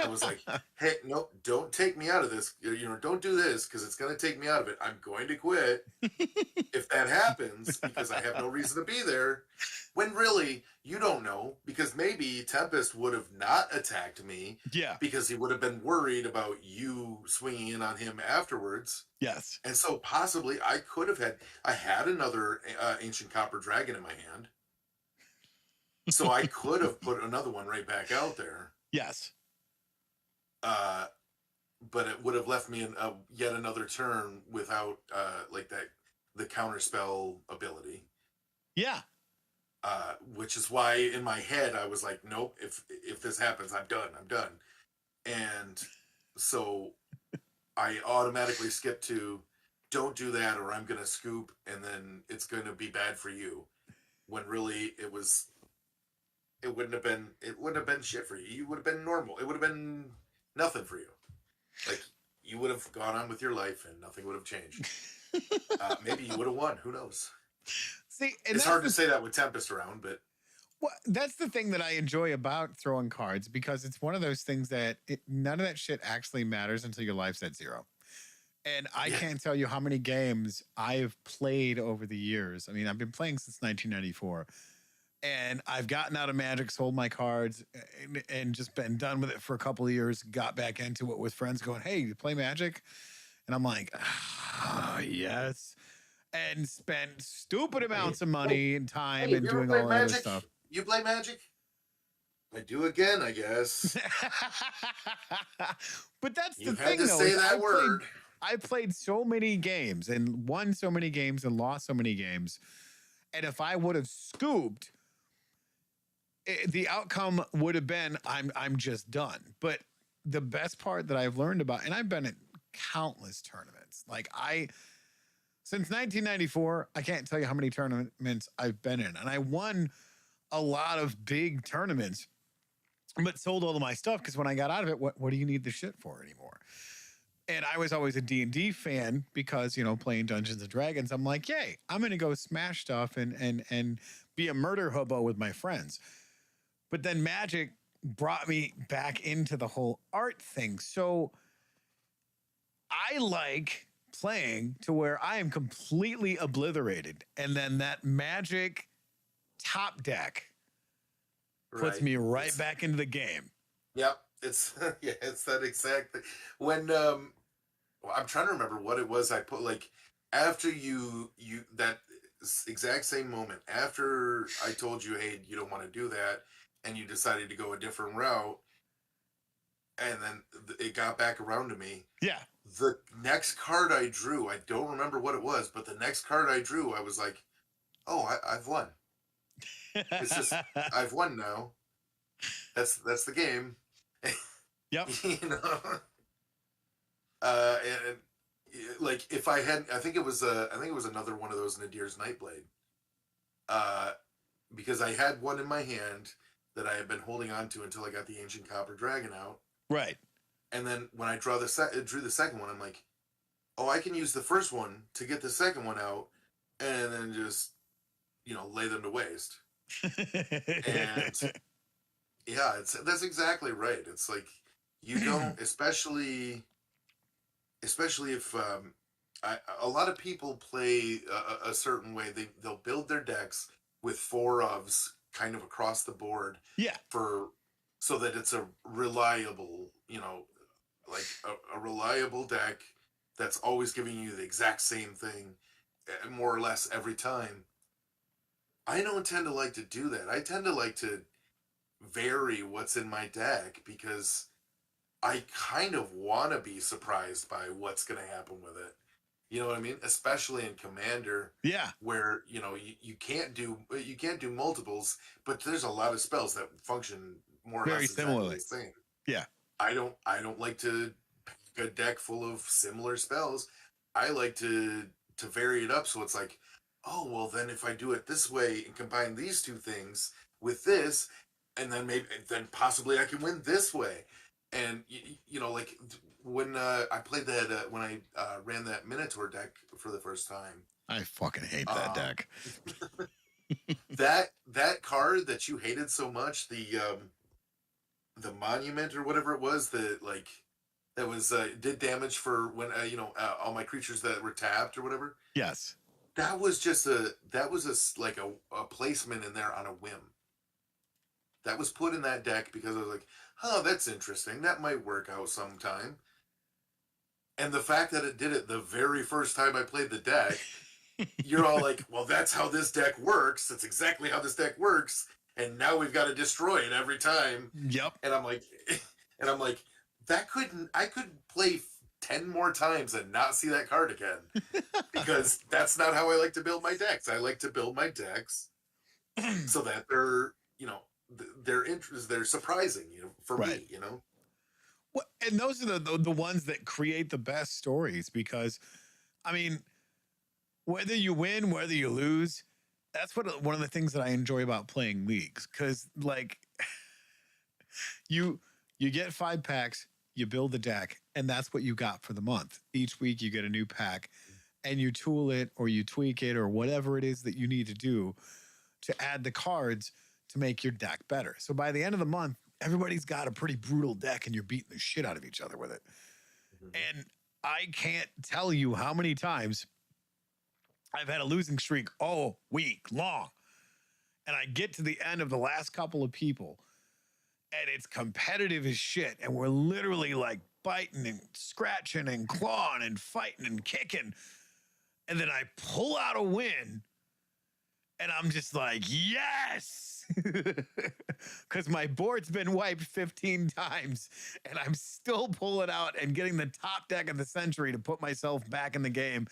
I was like, hey, no, don't take me out of this. Don't do this because it's going to take me out of it. I'm going to quit if that happens because I have no reason to be there. When really, you don't know, because maybe Tempest would have not attacked me Yeah. because he would have been worried about you swinging in on him afterwards. Yes. And so possibly I had another ancient copper dragon in my hand. So I could have put another one right back out there. Yes. But it would have left me in yet another turn without like the counterspell ability. Yeah. Which is why in my head I was like, nope, if this happens, I'm done. And so I automatically skipped to don't do that or I'm gonna scoop and then it's gonna be bad for you. When really it wouldn't have been shit for you. You would have been normal. It would have been nothing for you. Like you would have gone on with your life and nothing would have changed. Maybe you would have won. Who knows? See, and It's hard to say that with Tempest around, but that's the thing that I enjoy about throwing cards because it's one of those things that none of that shit actually matters until your life's at zero. And I can't tell you how many games I've played over the years. I mean, I've been playing since 1994. And I've gotten out of Magic, sold my cards, and just been done with it for a couple of years. Got back into it with friends going, hey, you play Magic? And I'm like, yes. And spent stupid amounts of money and time and doing all that other stuff. You play Magic? I do again, I guess. But that's you the had thing, to though. say that word. I played so many games and won so many games and lost so many games. And if I would have scooped, the outcome would have been I'm just done. But the best part that I've learned about, and I've been at countless tournaments. Like since 1994, I can't tell you how many tournaments I've been in. And I won a lot of big tournaments, but sold all of my stuff because when I got out of it, what do you need the shit for anymore? And I was always a D&D fan because, playing Dungeons and Dragons, I'm like, yay, I'm going to go smash stuff and be a murder hobo with my friends. But then Magic brought me back into the whole art thing. So I like playing to where I am completely obliterated. And then that Magic top deck puts me right back into the game. Yep. It's it's that exact thing. When I'm trying to remember what it was I put like after you that exact same moment after I told you, hey, you don't want to do that, and you decided to go a different route, and then it got back around to me. Yeah. The next card I drew, I don't remember what it was, but the next card I drew, I was like, oh, I've won. It's just I've won now. That's the game. Yep. And like if I had, I think it was another one of those Nadir's Nightblade. Because I had one in my hand that I had been holding on to until I got the Ancient Copper Dragon out. Right. And then when I drew the second one, I'm like, oh, I can use the first one to get the second one out, and then just lay them to waste. And yeah, that's exactly right. It's like you don't, especially if a lot of people play a certain way. They'll build their decks with four ofs kind of across the board Yeah. for so that it's a reliable, like a reliable deck that's always giving you the exact same thing, more or less every time. I don't tend to like to do that. I tend to like to vary what's in my deck because I kind of want to be surprised by what's going to happen with it. You know what I mean? Especially in Commander, Yeah. where you can't do multiples, but there's a lot of spells that function more or Very less exactly similarly. the same. Yeah. I don't like to pick a deck full of similar spells. I like to vary it up so it's like, oh well, then if I do it this way and combine these two things with this, and then possibly I can win this way. And like when I played that when I ran that Minotaur deck for the first time, I fucking hate that deck. that card that you hated so much, the monument or whatever it was that was did damage for when all my creatures that were tapped or whatever. Yes. That was like a placement in there on a whim. That was put in that deck because I was like, oh, that's interesting. That might work out sometime. And the fact that it did it the very first time I played the deck, you're all like, well, that's how this deck works. That's exactly how this deck works. And now we've got to destroy it every time. Yep. And I'm like, I could play 10 more times and not see that card again. Because that's not how I like to build my decks. I like to build my decks so that they're surprising, for right. me, Well, and those are the ones that create the best stories because, I mean, whether you win, whether you lose, that's one of the things that I enjoy about playing leagues. Because like, you get 5 packs, you build the deck, and that's what you got for the month. Each week you get a new pack, and you tool it or you tweak it or whatever it is that you need to do to add the cards to make your deck better. So by the end of the month, everybody's got a pretty brutal deck and you're beating the shit out of each other with it. Mm-hmm. And I can't tell you how many times I've had a losing streak all week long. And I get to the end of the last couple of people and it's competitive as shit. And we're literally like biting and scratching and clawing and fighting and kicking. And then I pull out a win and I'm just like, yes, because my board's been wiped 15 times and I'm still pulling out and getting the top deck of the century to put myself back in the game.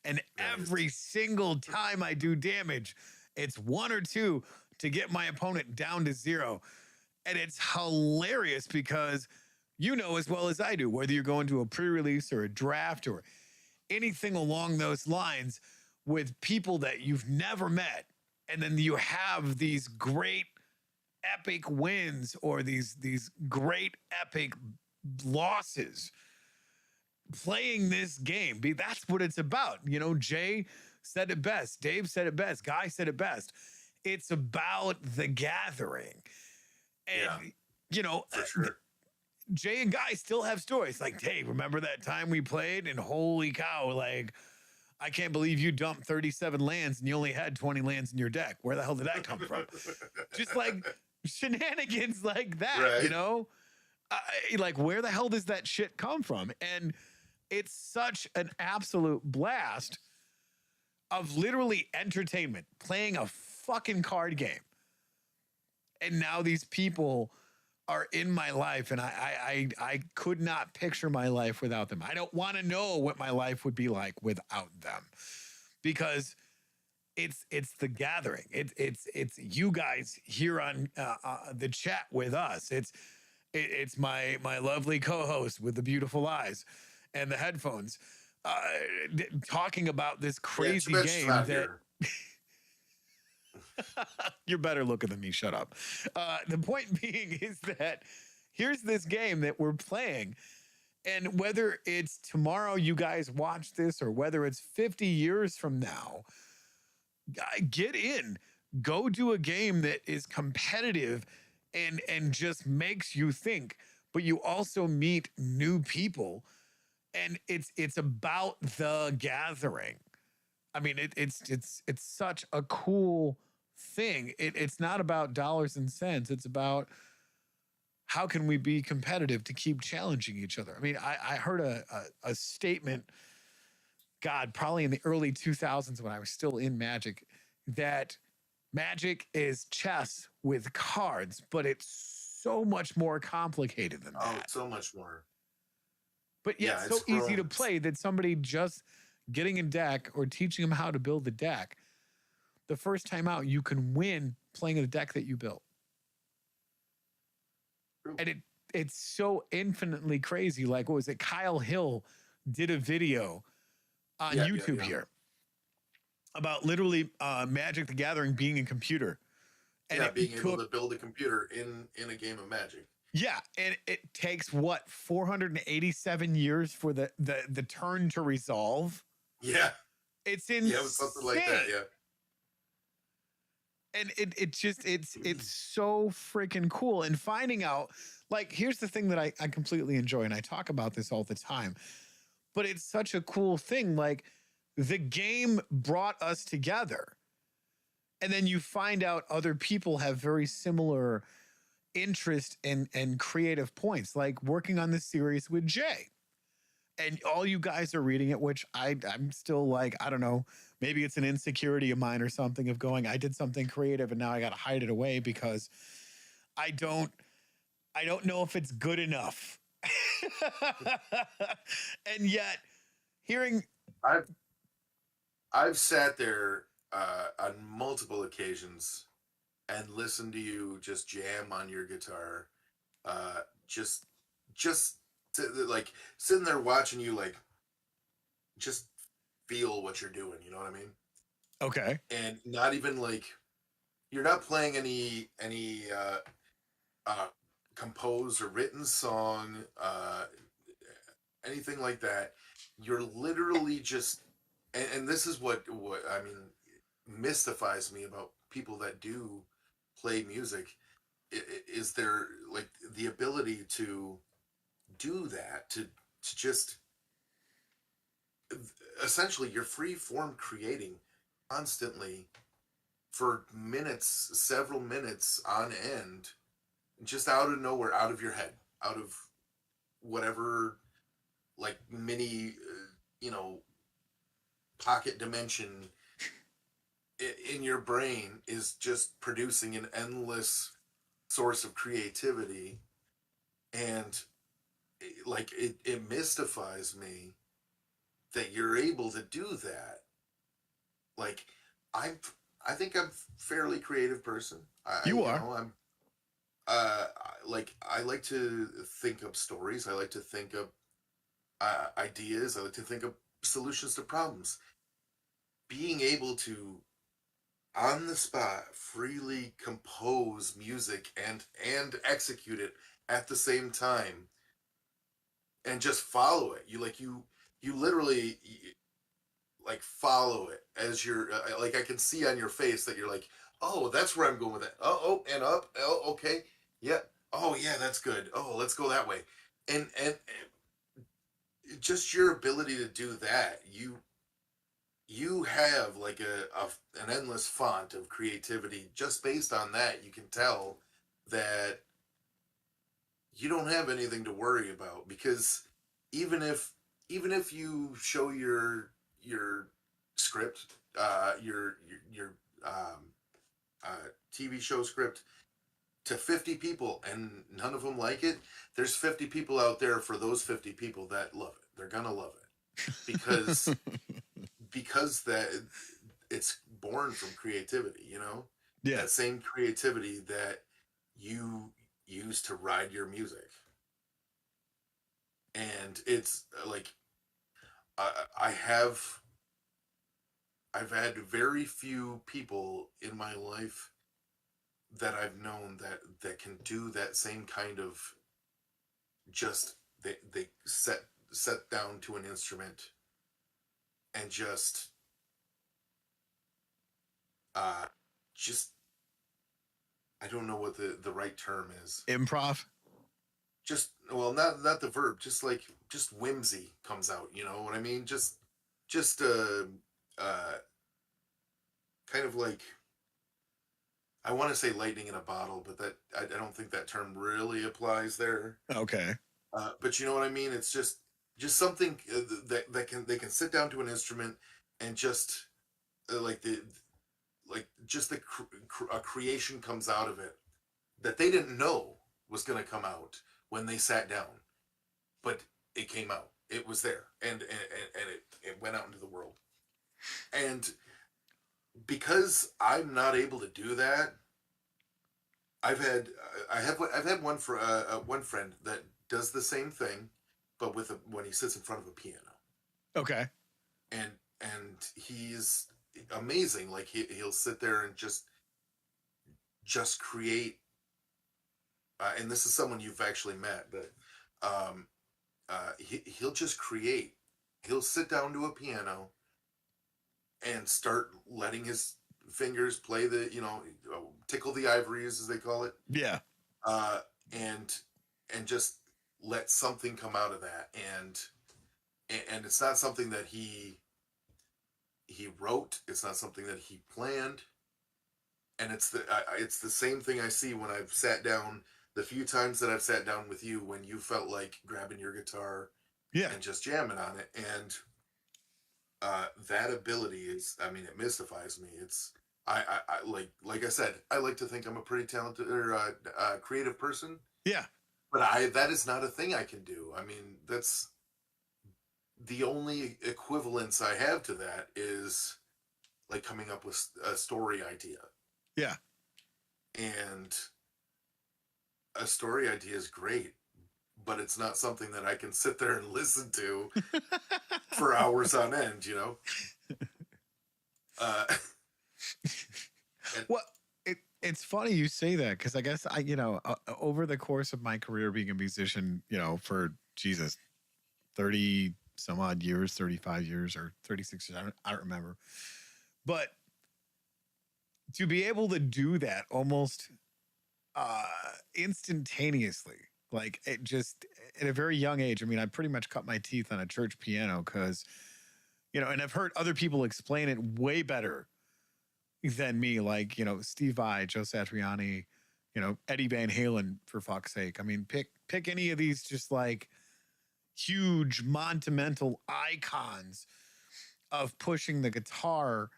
And every single time I do damage, it's 1 or 2 to get my opponent down to 0. And it's hilarious because as well as I do, whether you're going to a pre-release or a draft or anything along those lines with people that you've never met. And then you have these great epic wins or these great epic losses playing this game. That's what it's about. Jay said it best. Dave said it best. Guy said it best. It's about the gathering. And, for sure. Jay and Guy still have stories like, Dave, remember that time we played? And holy cow, like, I can't believe you dumped 37 lands and you only had 20 lands in your deck. Where the hell did that come from? Just like shenanigans like that, right. Like, where the hell does that shit come from? And it's such an absolute blast of literally entertainment, playing a fucking card game. And now these people are in my life, and I could not picture my life without them. I don't want to know what my life would be like without them, because it's the gathering. It's you guys here on the chat with us. It's my lovely co-host with the beautiful eyes and the headphones talking about this crazy game that. You're better looking than me. Shut up. The point being is that here's this game that we're playing. And whether it's tomorrow you guys watch this or whether it's 50 years from now, get in, go do a game that is competitive and just makes you think, but you also meet new people, and it's about the gathering. I mean, it's such a cool thing. It's not about dollars and cents. It's about how can we be competitive to keep challenging each other. I mean, I heard a statement, God, probably in the early 2000s when I was still in Magic, that Magic is chess with cards, but it's so much more complicated than Oh, that. so much more. But yet Yeah, it's so easy to grown. play that somebody just getting a deck or teaching them how to build the deck, the first time out, you can win playing a deck that you built. And it's so infinitely crazy. Like, what was it? Kyle Hill did a video on Yeah, yeah, YouTube yeah. here about literally Magic the Gathering being a computer. And Yeah, it being able took, to build a computer in a game of Magic. yeah, and it takes what, 487 years for the turn to resolve. Yeah, It's yeah, it was something like that. insane. Yeah. And it just it's so freaking cool. And finding out, like, here's the thing that I completely enjoy, and I talk about this all the time, but it's such a cool thing. Like, the game brought us together. And then you find out other people have very similar interest and creative points, like working on this series with Jay. And all you guys are reading it, which I'm still like, I don't know, maybe it's an insecurity of mine or something of going, I did something creative and now I got to hide it away because I don't I don't know if it's good enough. And yet hearing, I've I've sat there on multiple occasions and listened to you just jam on your guitar, uh, just just like sitting there watching you like just feel what you're doing. You know what I mean? okay, And not even like you're not playing any uh, composed or written song, anything like that. You're literally just, and this is what I mean mystifies me about people that do play music is there like the ability to do that to just essentially you're free form creating constantly for minutes, several minutes on end, just out of nowhere, out of your head, out of whatever like mini, you know, pocket dimension in your brain is just producing an endless source of creativity. And like it mystifies me that you're able to do that. Like I'm, I think I'm a fairly creative person. you You are. know, I'm like I like to think up stories. I like to think up ideas. I like to think of solutions to problems. Being able to on the spot freely compose music and execute it at the same time and just follow it. You literally like follow it as you're like I can see on your face that you're like, oh, that's where I'm going with it. Oh, and up. Oh, okay, yeah. Oh, yeah, that's good. Oh, let's go that way. And just your ability to do that, you have like an endless font of creativity. Just based on that, you can tell that you don't have anything to worry about because even if even if you show your script, your TV show script to 50 people and none of them like it, there's 50 people out there for those 50 people that love it. They're gonna love it because that it's born from creativity. You know, Yeah. that same creativity that you use to ride your music, and it's like I have I've had very few people in my life that I've known that can do that same kind of just they set down to an instrument and uh just I don't know what the right term is. Improv. Just well, not the verb, just like just whimsy comes out. You know what I mean? Just uh kind of like I want to say lightning in a bottle, but that I don't think that term really applies there. Okay. But you know what I mean? It's just something that can they can sit down to an instrument and just like the like just a creation comes out of it that they didn't know was going to come out when they sat down, but it came out. It was there, and it went out into the world. And because I'm not able to do that, I've had one friend that does the same thing, but when he sits in front of a piano, Okay. and he's amazing. Like he'll sit there and just create. And this is someone you've actually met, but he'll just create. He'll sit down to a piano and start letting his fingers play the tickle the ivories as they call it, Yeah. uh, and just let something come out of that, and it's not something that he wrote. It's not something that he planned, and it's the same thing I see when I've sat down. The few times that I've sat down with you when you felt like grabbing your guitar Yeah. and just jamming on it, and that ability is, I mean, it mystifies me. It's I like I said, I like to think I'm a pretty talented or creative person, Yeah. but that is not a thing I can do. I mean, that's the only equivalence I have to that is like coming up with a story idea, Yeah. and a story idea is great, but it's not something that I can sit there and listen to for hours on end. Uh, and, Well, it's funny you say that because I guess over the course of my career being a musician, for Jesus, 30 some odd years, 35 years or 36 years, I don't remember. But to be able to do that almost instantaneously, like it just at a very young age. I mean, I pretty much cut my teeth on a church piano because, and I've heard other people explain it way better than me, like, Steve Vai, Joe Satriani, Eddie Van Halen, for fuck's sake. I mean, pick any of these just like huge monumental icons of pushing the guitar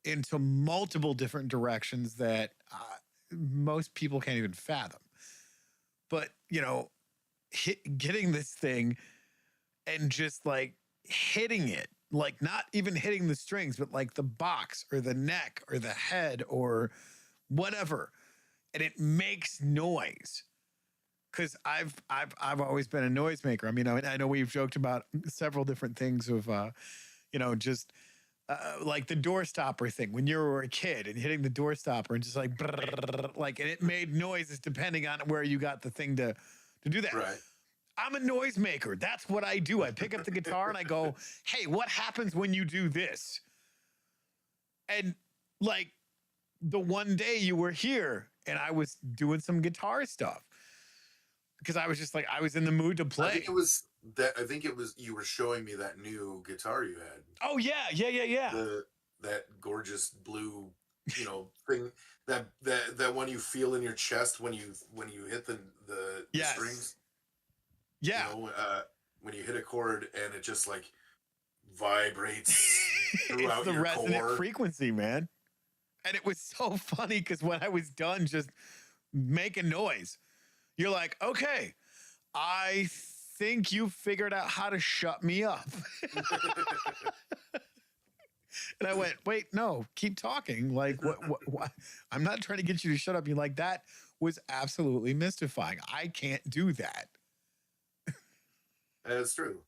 into multiple different directions that most people can't even fathom. But, getting this thing and just like hitting it, like not even hitting the strings, but like the box or the neck or the head or whatever, and it makes noise. Because I've always been a noisemaker. I mean, I know we've joked about several different things of just like the door stopper thing when you were a kid and hitting the door stopper and just like brrr, like, and it made noises depending on where you got the thing to do that. right. I'm a noisemaker. That's what I do. I pick up the guitar and I go, hey, what happens when you do this? And like the one day you were here and I was doing some guitar stuff because I was just like, I was in the mood to play. I think it was you were showing me that new guitar you had. Oh yeah. That gorgeous blue, thing that one you feel in your chest when you hit the Yes. strings. Yeah. When you hit a chord and it just like vibrates throughout it's the your resonant core. frequency, man. And it was so funny because when I was done just making noise, you're like, okay, I think you figured out how to shut me up. And I went, wait, no, keep talking. Like, what? I'm not trying to get you to shut up. You're like, that was absolutely mystifying. I can't do that. That's true.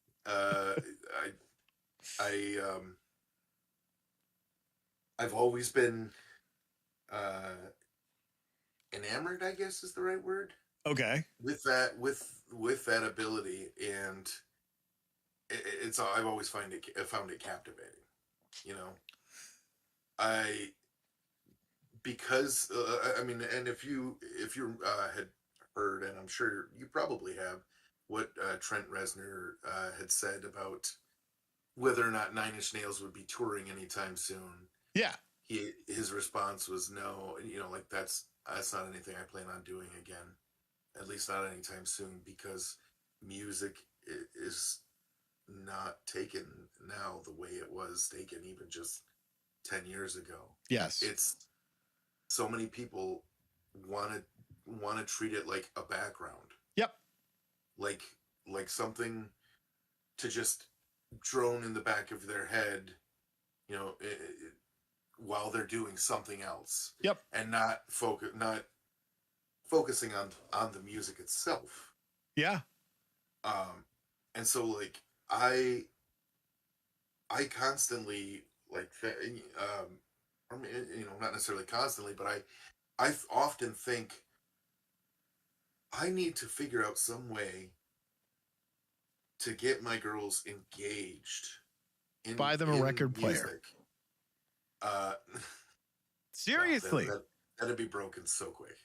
I've always been enamored, I guess is the right word. Okay. With with that ability, and it's I've always found it captivating. You know, I because I mean, and if you had heard, and I'm sure you probably have, what Trent Reznor had said about whether or not Nine Inch Nails would be touring anytime soon. Yeah. His response was no. You know, like that's not anything I plan on doing again, at least not anytime soon, because music is not taken now the way it was taken even just 10 years ago. Yes. It's so many people want to treat it like a background, Yep. like something to just drone in the back of their head, you know, while they're doing something else. Yep. And not focusing on the music itself. Yeah. And so like I constantly like I mean, you know, not necessarily constantly, but I often think I need to figure out some way to get my girls engaged Buy them a record player. music. Uh, Seriously. no, that'd be broken so quick.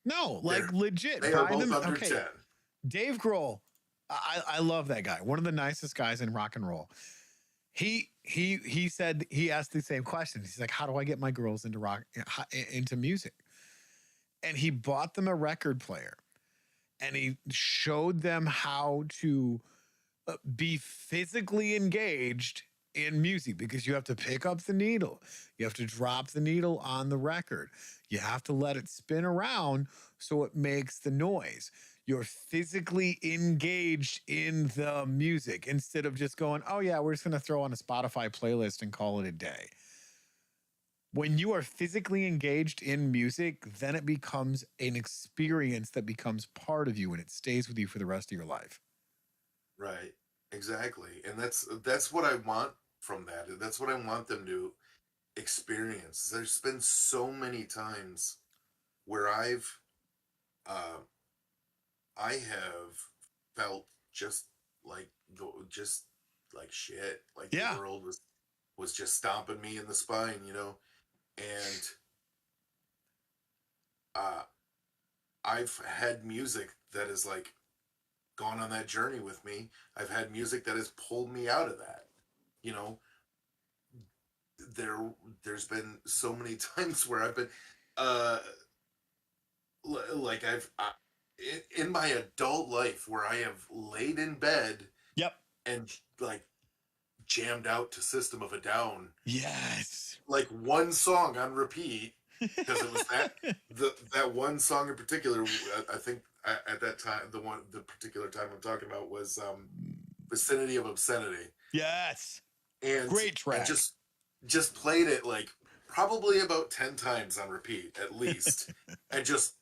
No, like legit. They are both under 10. Dave Grohl, I love that guy. One of the nicest guys in rock and roll. He said, he asked the same question. He's like, how do I get my girls into music? And he bought them a record player, and he showed them how to be physically engaged in music, because you have to pick up the needle. You have to drop the needle on the record. You have to let it spin around so it makes the noise. You're physically engaged in the music instead of just going, oh yeah, we're just going to throw on a Spotify playlist and call it a day. When you are physically engaged in music, then it becomes an experience that becomes part of you, and it stays with you for the rest of your life. Right. Exactly. And that's what I want from that. That's what I want them to experience. There's been so many times where I have felt just like shit, like the world was just stomping me in the spine, you know. And I've had music that has like gone on that journey with me. I've had music that has pulled me out of that. You know, there's been so many times where I've been like in my adult life where I have laid in bed and like jammed out to System of a Down. Yes. Like one song on repeat, because it was that one song in particular. I think at that time, the particular time I'm talking about was Vicinity of Obscenity. Yes. And great track. And just played it like probably about 10 times on repeat at least. And just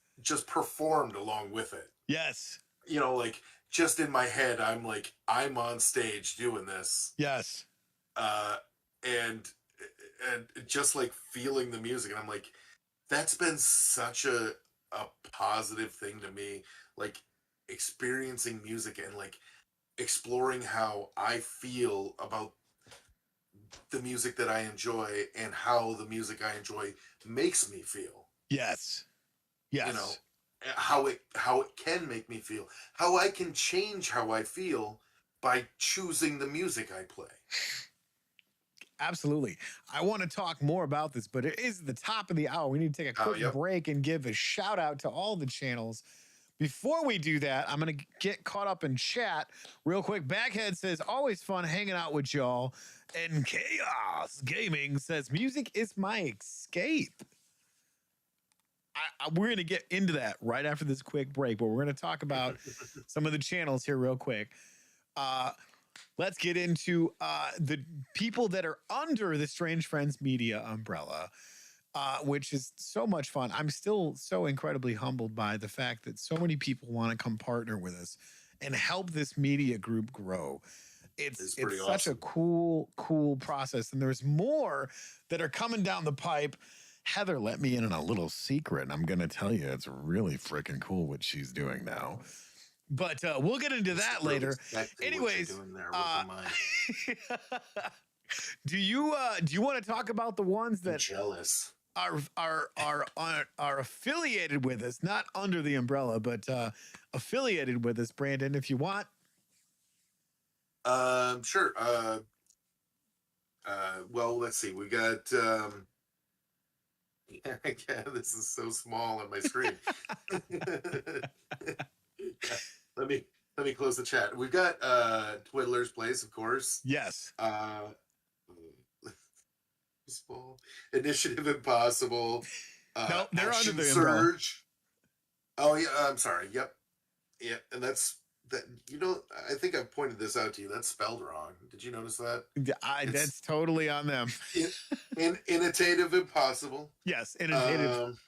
performed along with it. Yes. You know, like just in my head, I'm like, I'm on stage doing this. Yes. And just like feeling the music. And I'm like, that's been such a positive thing to me. Like experiencing music and like exploring how I feel about the music that I enjoy and how the music I enjoy makes me feel. Yes. Yes. You know, how it can make me feel, how I can change how I feel by choosing the music I play. Absolutely. I want to talk more about this, but it is the top of the hour. We need to take a quick break and give a shout out to all the channels. Before we do that, I'm going to get caught up in chat real quick. Backhead says, always fun hanging out with y'all. And Chaos Gaming says, music is my escape. We're going to get into that right after this quick break, but we're going to talk about some of the channels here real quick. Let's get into the people that are under the Strange Friends Media umbrella, which is so much fun. I'm still so incredibly humbled by the fact that so many people want to come partner with us and help this media group grow. It's awesome. Such a cool process. And there's more that are coming down the pipe. Heather let me in on a little secret, and I'm going to tell you, it's really freaking cool what she's doing now. But we'll get into That's that really later. exactly what you're Anyways, doing there with the uh, mic. do you want to talk about the ones I'm that jealous. are affiliated with us, not under the umbrella, but affiliated with us, Brandon, if you want? Sure. Well, let's see. We got. Yeah, this is so small on my screen. let me let me close the chat. We've got Twiddler's Place, of course. Yes. Small Initiative Impossible. No, they're under Action the umbrella. Surge. Oh yeah, I'm sorry. Yep. Yeah, and that's that. I think I've pointed this out to you. That's spelled wrong. Did you notice that? That's totally on them. Innovative Impossible. Yes, innovative.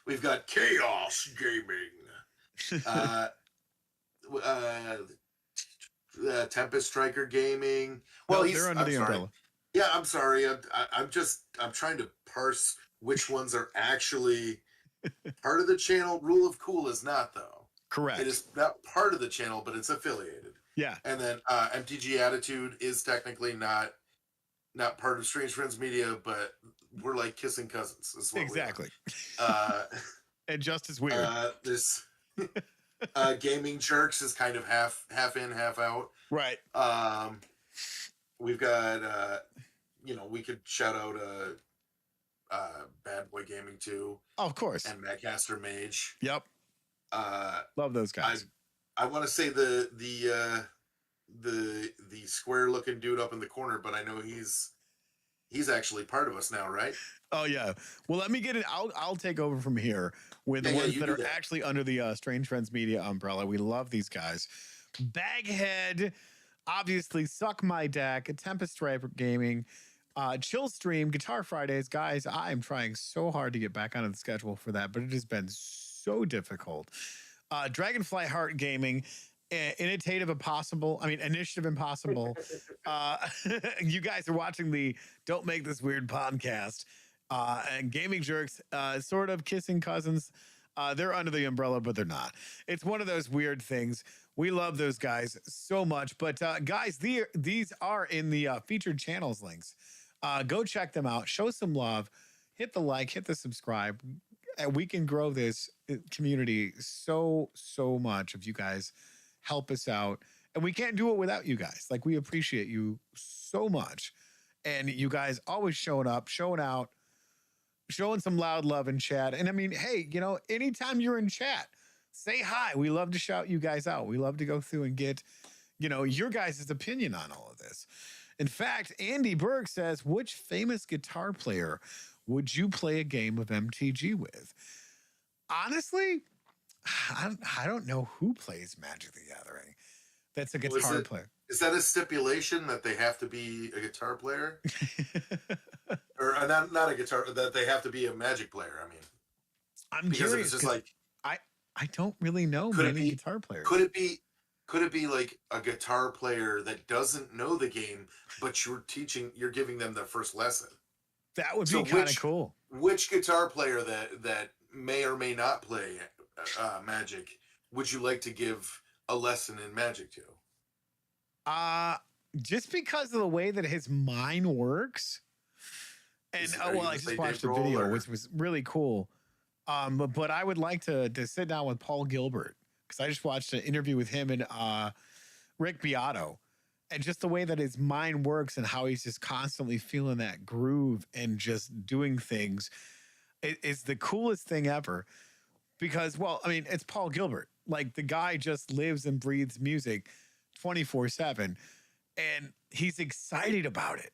We've got Chaos Gaming. Tempest Striker Gaming. Well, No, they're under the umbrella. Yeah, I'm sorry. I'm trying to parse which ones are actually part of the channel. Rule of Cool is not, though. Correct. It is not part of the channel, but it's affiliated. Yeah. And then MTG Attitude is technically not part of Strange Friends Media, but we're like kissing cousins. Is what exactly. And just as weird. This Gaming Jerks is kind of half in, half out. Right. We've got we could shout out Bad Boy Gaming too. Oh, of course. And Madcaster Mage. Yep. Love those guys. I want to say the square looking dude up in the corner, but I know he's actually part of us now, right? Oh yeah. Well, let me get it. I'll take over from here with the ones that are actually under the Strange Friends Media umbrella. We love these guys. Baghead, obviously, Suck My Deck, Tempest Striper Gaming, Chill Stream, Guitar Fridays. Guys, I am trying so hard to get back onto the schedule for that, but it has been so difficult. Dragonfly Heart Gaming, Initiative Impossible. You guys are watching the Don't Make This Weird podcast. And Gaming Jerks, sort of kissing cousins. They're under the umbrella, but they're not. It's one of those weird things. We love those guys so much. But guys, these are in the featured channels links. Go check them out. Show some love. Hit the like. Hit the subscribe. And we can grow this community so much if you guys help us out. And we can't do it without you guys. Like, we appreciate you so much. And you guys always showing up, showing out, showing some loud love in chat. And I mean, hey, anytime you're in chat, say hi. We love to shout you guys out. We love to go through and get, your guys' opinion on all of this. In fact, Andy Berg says, which famous guitar player would you play a game of MTG with? Honestly, I don't know who plays Magic the Gathering. That's a guitar player. Is that a stipulation that they have to be a guitar player? Or not a guitar, that they have to be a Magic player? I mean, I'm curious. It's just like, I don't really know many guitar players. Could it be like a guitar player that doesn't know the game, but you're giving them their first lesson? That would be kind of cool. Which guitar player that may or may not play Magic would you like to give a lesson in Magic to? Just because of the way that his mind works. And I just watched the video, which was really cool. But I would like to sit down with Paul Gilbert, because I just watched an interview with him and Rick Beato, and just the way that his mind works and how he's just constantly feeling that groove and just doing things is the coolest thing ever. Because, it's Paul Gilbert. Like, the guy just lives and breathes music 24/7, and he's excited about it.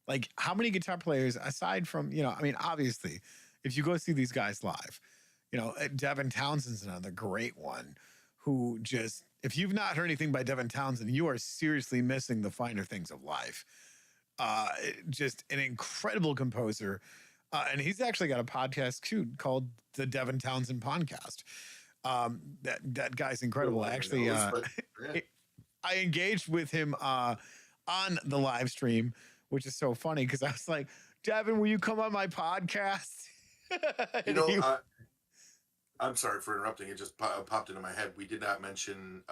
Like, how many guitar players, aside from, obviously, if you go see these guys live, Devin Townsend's another great one who just, if you've not heard anything by Devin Townsend, you are seriously missing the finer things of life. Just an incredible composer. And he's actually got a podcast too called the Devin Townsend Podcast. That guy's incredible. Actually, I engaged with him on the live stream, which is so funny because I was like, Devin, will you come on my podcast? I'm sorry for interrupting. It just popped into my head. We did not mention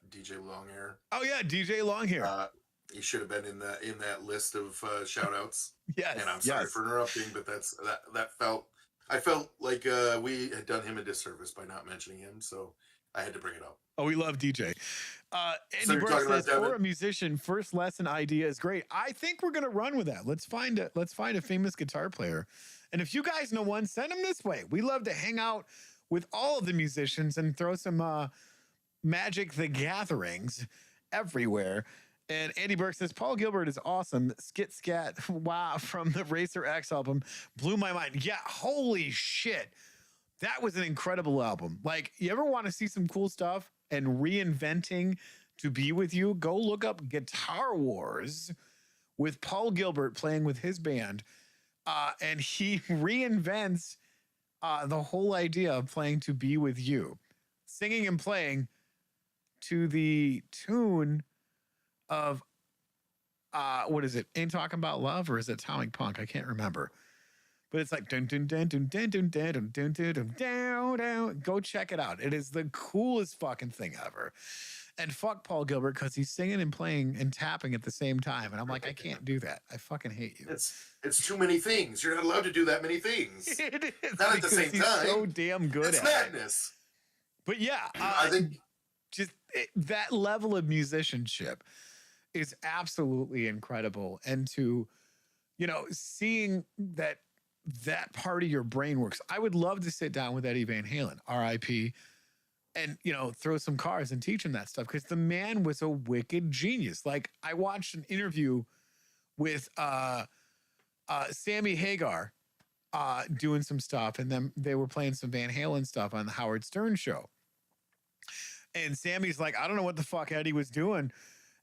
DJ Longhair. Oh yeah, DJ Longhair. Uh, he should have been in that list of shout outs. Yes, And I'm sorry yes. for interrupting, but that felt I felt like we had done him a disservice by not mentioning him, so I had to bring it up. Oh, we love DJ. So Andy you're Burke talking about says, for Devin? a musician, first lesson idea is great. I think we're gonna run with that. Let's find a famous guitar player, and if you guys know one, send them this way. We love to hang out with all of the musicians and throw some Magic the Gatherings everywhere. And Andy Burke says, Paul Gilbert is awesome. Skit Scat, wow, from the Racer X album blew my mind. Yeah, holy shit. That was an incredible album. Like, you ever want to see some cool stuff and reinventing To Be With You? Go look up Guitar Wars with Paul Gilbert playing with his band. And he reinvents the whole idea of playing To Be With You, singing and playing to the tune of what is it? Ain't Talking About Love, or is it Atomic Punk? I can't remember. But it's like dun dun dun dun dun dun dun dun dun dun dun down down. Go check it out. It is the coolest fucking thing ever. And fuck Paul Gilbert because he's singing and playing and tapping at the same time. And I'm like, I can't do that. I fucking hate you. It's too many things. You're not allowed to do that many things. It is Not at the same he's time. so damn good It's at madness. it. But yeah, I think just that level of musicianship is absolutely incredible. And to, seeing that part of your brain works. I would love to sit down with Eddie Van Halen, RIP, and, throw some cars and teach him that stuff because the man was a wicked genius. Like, I watched an interview with Sammy Hagar doing some stuff, and then they were playing some Van Halen stuff on the Howard Stern show. And Sammy's like, I don't know what the fuck Eddie was doing.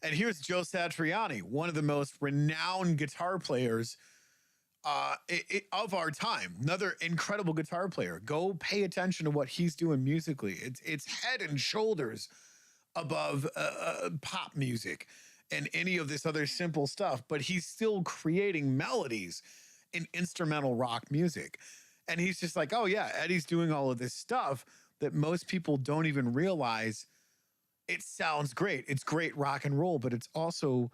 And here's Joe Satriani, one of the most renowned guitar players of our time. Another incredible guitar player. Go pay attention to what he's doing musically. It's head and shoulders above pop music and any of this other simple stuff, but he's still creating melodies in instrumental rock music. And he's just like, oh yeah, Eddie's doing all of this stuff that most people don't even realize. It sounds great. It's great rock and roll, but it's also,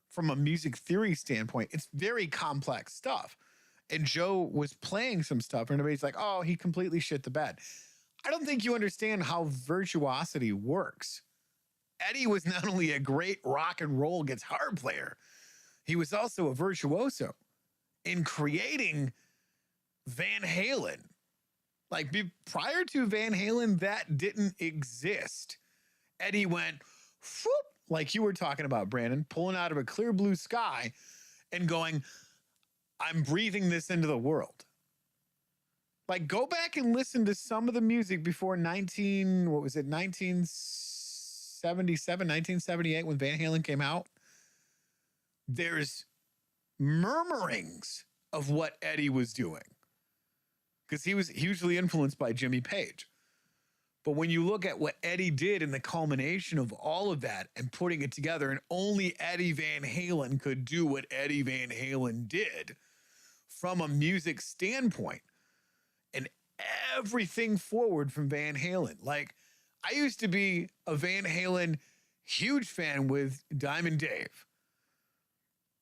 from a music theory standpoint, it's very complex stuff. And Joe was playing some stuff, and everybody's like, oh, he completely shit the bed. I don't think you understand how virtuosity works. Eddie was not only a great rock and roll guitar player, he was also a virtuoso in creating Van Halen. Like, prior to Van Halen, that didn't exist. Eddie went, whoop, like you were talking about, Brandon, pulling out of a clear blue sky and going, I'm breathing this into the world. Like, go back and listen to some of the music before 1977, 1978, when Van Halen came out. There's murmurings of what Eddie was doing because he was hugely influenced by Jimmy Page. But when you look at what Eddie did in the culmination of all of that and putting it together, and only Eddie Van Halen could do what Eddie Van Halen did from a music standpoint, and everything forward from Van Halen. Like, I used to be a Van Halen huge fan with Diamond Dave.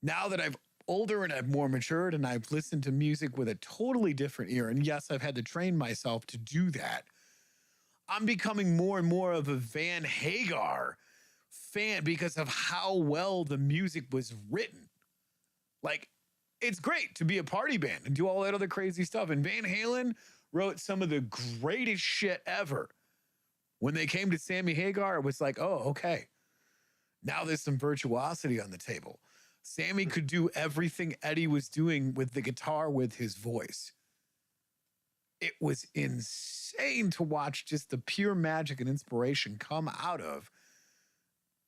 Now that I've older and I've more matured and I've listened to music with a totally different ear, and yes, I've had to train myself to do that, I'm becoming more and more of a Van Hagar fan because of how well the music was written. Like, it's great to be a party band and do all that other crazy stuff. And Van Halen wrote some of the greatest shit ever. When they came to Sammy Hagar, it was like, oh, okay. Now there's some virtuosity on the table. Sammy could do everything Eddie was doing with the guitar with his voice. It was insane to watch just the pure magic and inspiration come out of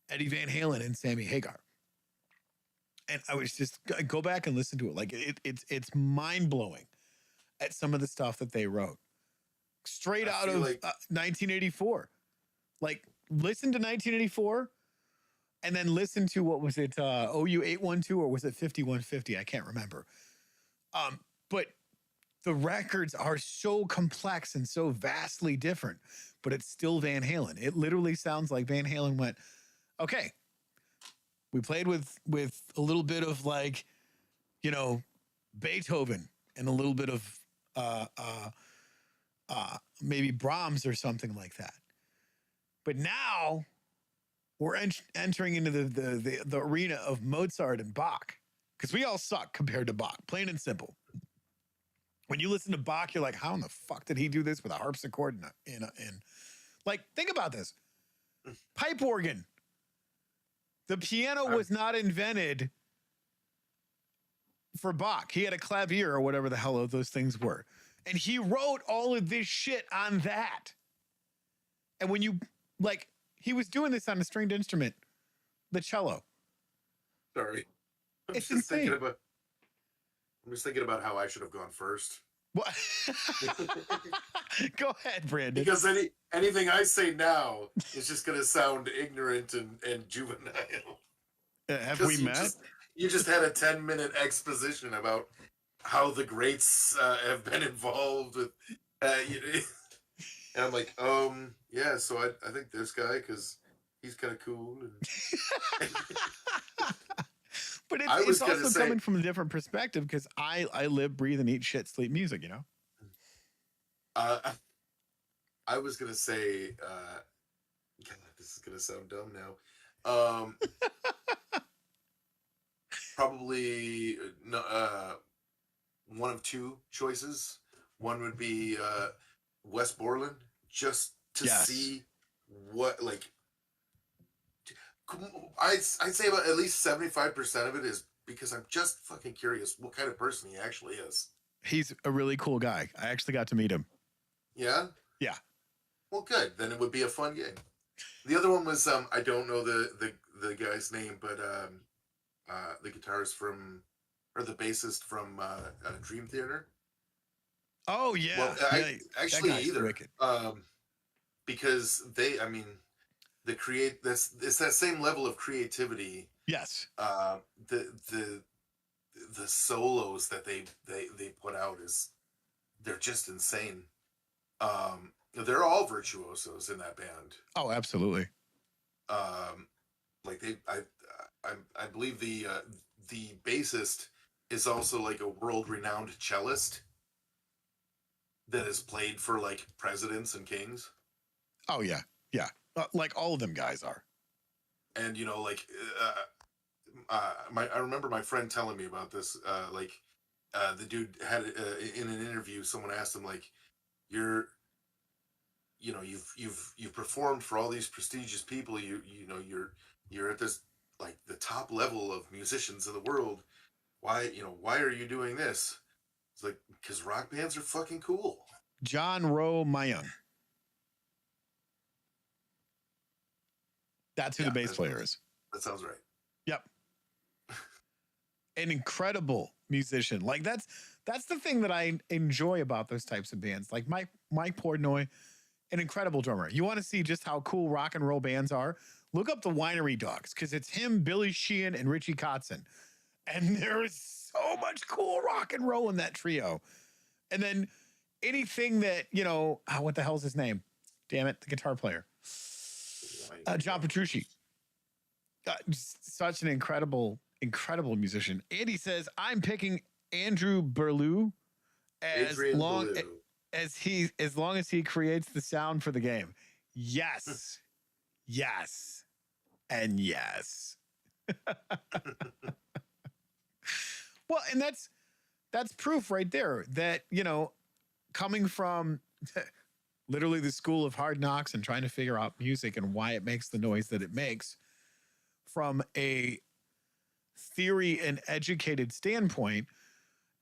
Eddie Van Halen and Sammy Hagar. And I was just, go back and listen to it. Like, it's mind-blowing at some of the stuff that they wrote. Straight out of 1984. Like, listen to 1984 and then listen to, what was it, OU 812 or was it 5150? I can't remember. But the records are so complex and so vastly different, but it's still Van Halen. It literally sounds like Van Halen went, okay, we played with a little bit of like, you know, Beethoven and a little bit of maybe Brahms or something like that. But now we're entering into the arena of Mozart and Bach, because we all suck compared to Bach, plain and simple. When you listen to Bach, you're like, how in the fuck did he do this with a harpsichord and like, think about this. Pipe organ. The piano was not invented for Bach. He had a clavier or whatever the hell those things were. And he wrote all of this shit on that. And when you, like, he was doing this on a stringed instrument, the cello. Sorry. It's insane. I'm just thinking about how I should have gone first. What? Go ahead, Brandon. Because anything I say now is just going to sound ignorant and juvenile. Have we met? You just had a 10-minute exposition about how the greats have been involved with, and I'm like, yeah. So I think this guy, because he's kind of cool. And but it's also coming from a different perspective, because I live, breathe, and eat shit, sleep music, you know? I was going to say, God, this is going to sound dumb now. Probably one of two choices. One would be West Borland, just to see what, like, I'd say about at least 75% of it is because I'm just fucking curious what kind of person he actually is. He's a really cool guy. I actually got to meet him. Yeah? Yeah. Well, good. Then it would be a fun game. The other one was, I don't know the guy's name, but the guitarist from, or the bassist from Dream Theater. Oh, yeah. Well, actually either. Because it's that same level of creativity. Yes. The solos that they put out they're just insane. They're all virtuosos in that band. Oh, absolutely. Like I believe the bassist is also like a world-renowned cellist that has played for like presidents and kings. Oh yeah, yeah. Like all of them guys are. And like I remember my friend telling me about this. The dude had in an interview, someone asked him, like, you've performed for all these prestigious people. You're at this, like, the top level of musicians in the world. Why are you doing this? It's like, because rock bands are fucking cool. John Rowe Mayon. That's who the bass player is. That sounds right. Yep. An incredible musician. Like that's the thing that I enjoy about those types of bands. Like Mike Portnoy, an incredible drummer. You want to see just how cool rock and roll bands are? Look up the Winery Dogs, because it's him, Billy Sheehan, and Richie Kotzen. And there is so much cool rock and roll in that trio. And then anything that, what the hell's his name? Damn it, the guitar player. John Petrucci. Such an incredible musician. Andy says, I'm picking Andrew Berlew as long as he creates the sound for the game. Yes. Yes. And yes. Well, and that's proof right there that, coming from literally the school of hard knocks and trying to figure out music and why it makes the noise that it makes from a theory and educated standpoint.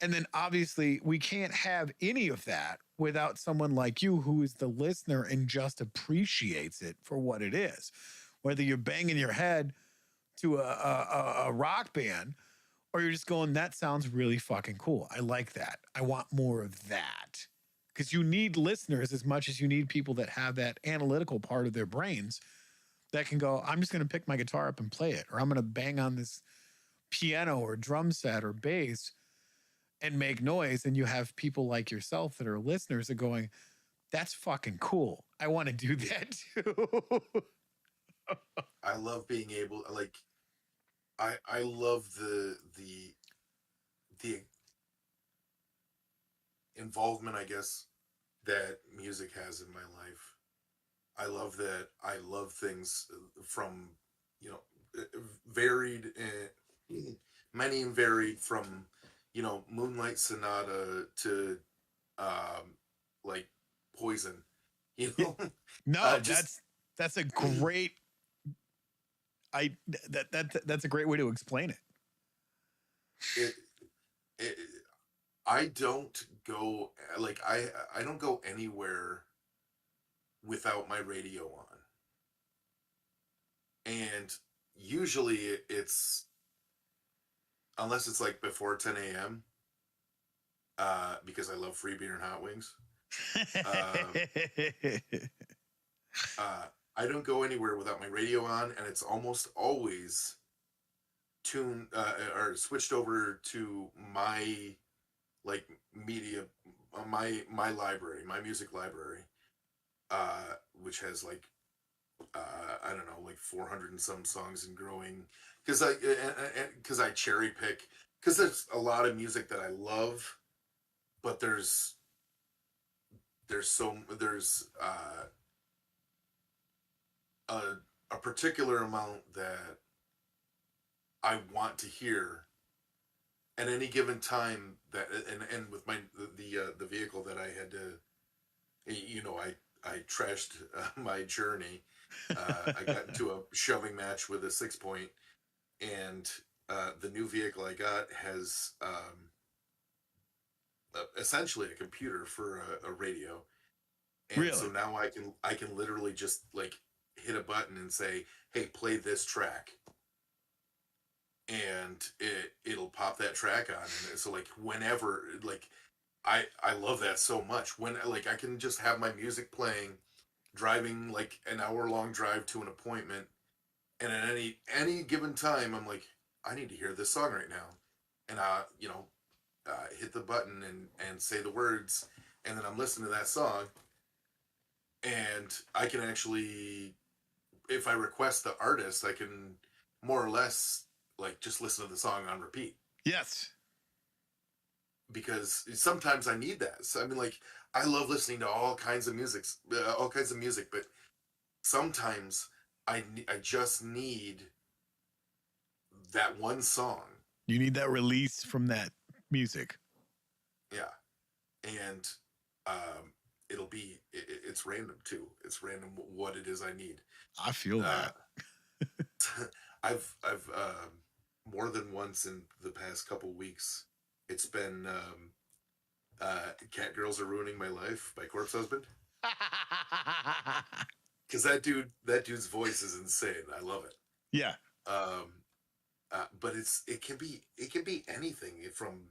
And then obviously we can't have any of that without someone like you, who is the listener and just appreciates it for what it is. Whether you're banging your head to a rock band, or you're just going, that sounds really fucking cool. I like that. I want more of that. Because you need listeners as much as you need people that have that analytical part of their brains that can go, I'm just going to pick my guitar up and play it, or I'm going to bang on this piano or drum set or bass and make noise. And you have people like yourself that are listeners are going, that's fucking cool. I want to do that too. I love being able, like, I love the involvement, I guess, that music has in my life. I love that. I love things from, you know, varied, many and varied, from, Moonlight Sonata to, um, like, Poison, you Yeah. know, No, just, that's a great I that's a great way to explain it. it, it, I don't go, like, I don't go anywhere without my radio on. And usually it's, unless it's like before 10 a.m., because I love free beer and hot wings. Uh, I don't go anywhere without my radio on, and it's almost always tuned, or switched over to my, like, media, my library, my music library, which has, like, I don't know, like 400 and some songs and growing. Because I cherry pick, because there's a lot of music that I love, but there's a a particular amount that I want to hear at any given time, that, and with the vehicle that I had to, I trashed, my journey. I got into a shoving match with a 6 point, and the new vehicle I got has, essentially a computer for a radio, and so Really? now I can literally just, like, hit a button and say, "Hey, play this track," and it'll pop that track on. And so, like, whenever, like, I love that so much, when, like, I can just have my music playing, driving like an hour-long drive to an appointment, and at any given time, I'm like, I need to hear this song right now, and hit the button and say the words, and then I'm listening to that song, and I can actually, if I request the artist, I can more or less, like, just listen to the song on repeat, Yes. because sometimes I need that. So, I mean, like, I love listening to all kinds of music, but sometimes I just need that one song. You need that release from that music. Yeah, and um, it's random too. It's random what it is I need. I feel Uh, that. I've more than once in the past couple weeks, it's been, "Cat Girls Are Ruining My Life" by Corpse Husband, because that dude's voice is insane. I love it. Yeah. Um, but it can be anything from,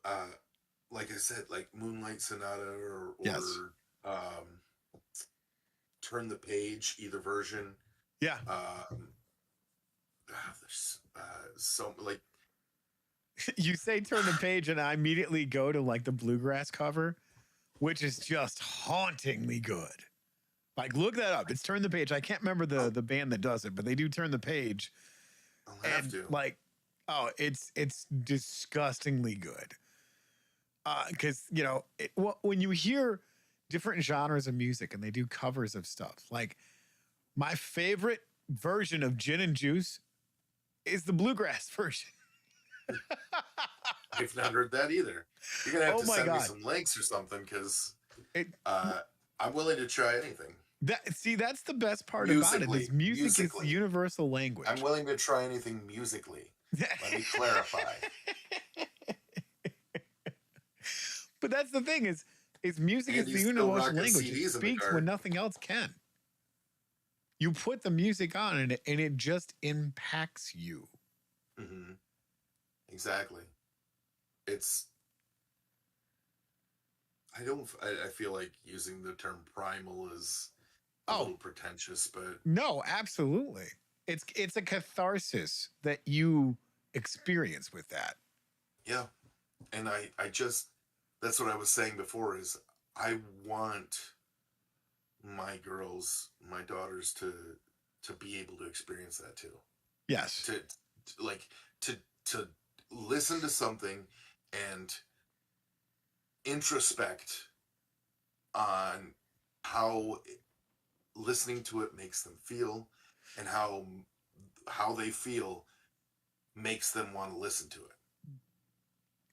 uh, like I said, like Moonlight Sonata, Yes. or Turn the Page, either version. Yeah. There's, so, like, You say turn the page, and I immediately go to like the bluegrass cover, which is just hauntingly good. Like, look that up. It's Turn the Page. I can't remember the band that does it, but they do Turn the Page. I'll have And to. like, oh, it's disgustingly good. Because when you hear different genres of music and they do covers of stuff, like my favorite version of Gin and Juice is the bluegrass version. I've not heard that either. You're gonna have Oh to my send me god! some links or something, because It, I'm willing to try anything. that's the best part about it. Musically, Is music is the musically, universal language. I'm willing to try anything musically. Let me clarify. But that's the thing is music is And the he's still universal rocking language. It CDs in the speaks car. when nothing else can. You put the music on and it just impacts you. Mm-hmm. Exactly. It's. I feel like using the term primal is a Oh, little pretentious, but no, absolutely. It's a catharsis that you experience with that. yeah, And I just, that's what I was saying before is I want my girls, my daughters to be able to experience that too. Yes. To like to to listen to something and introspect on how listening to it makes them feel and how they feel makes them want to listen to it.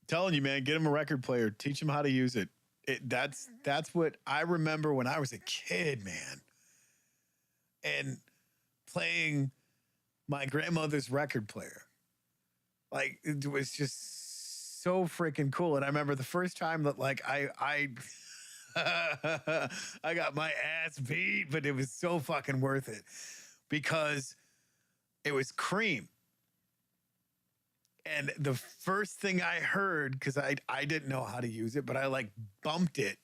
Telling you, man, get them a record player, teach them how to use it. That's what I remember when I was a kid, man. And playing my grandmother's record player. Like, it was just so freaking cool. And I remember the first time that like I I got my ass beat, but it was so fucking worth it because it was Cream. And the first thing I heard, because I didn't know how to use it, but I like bumped it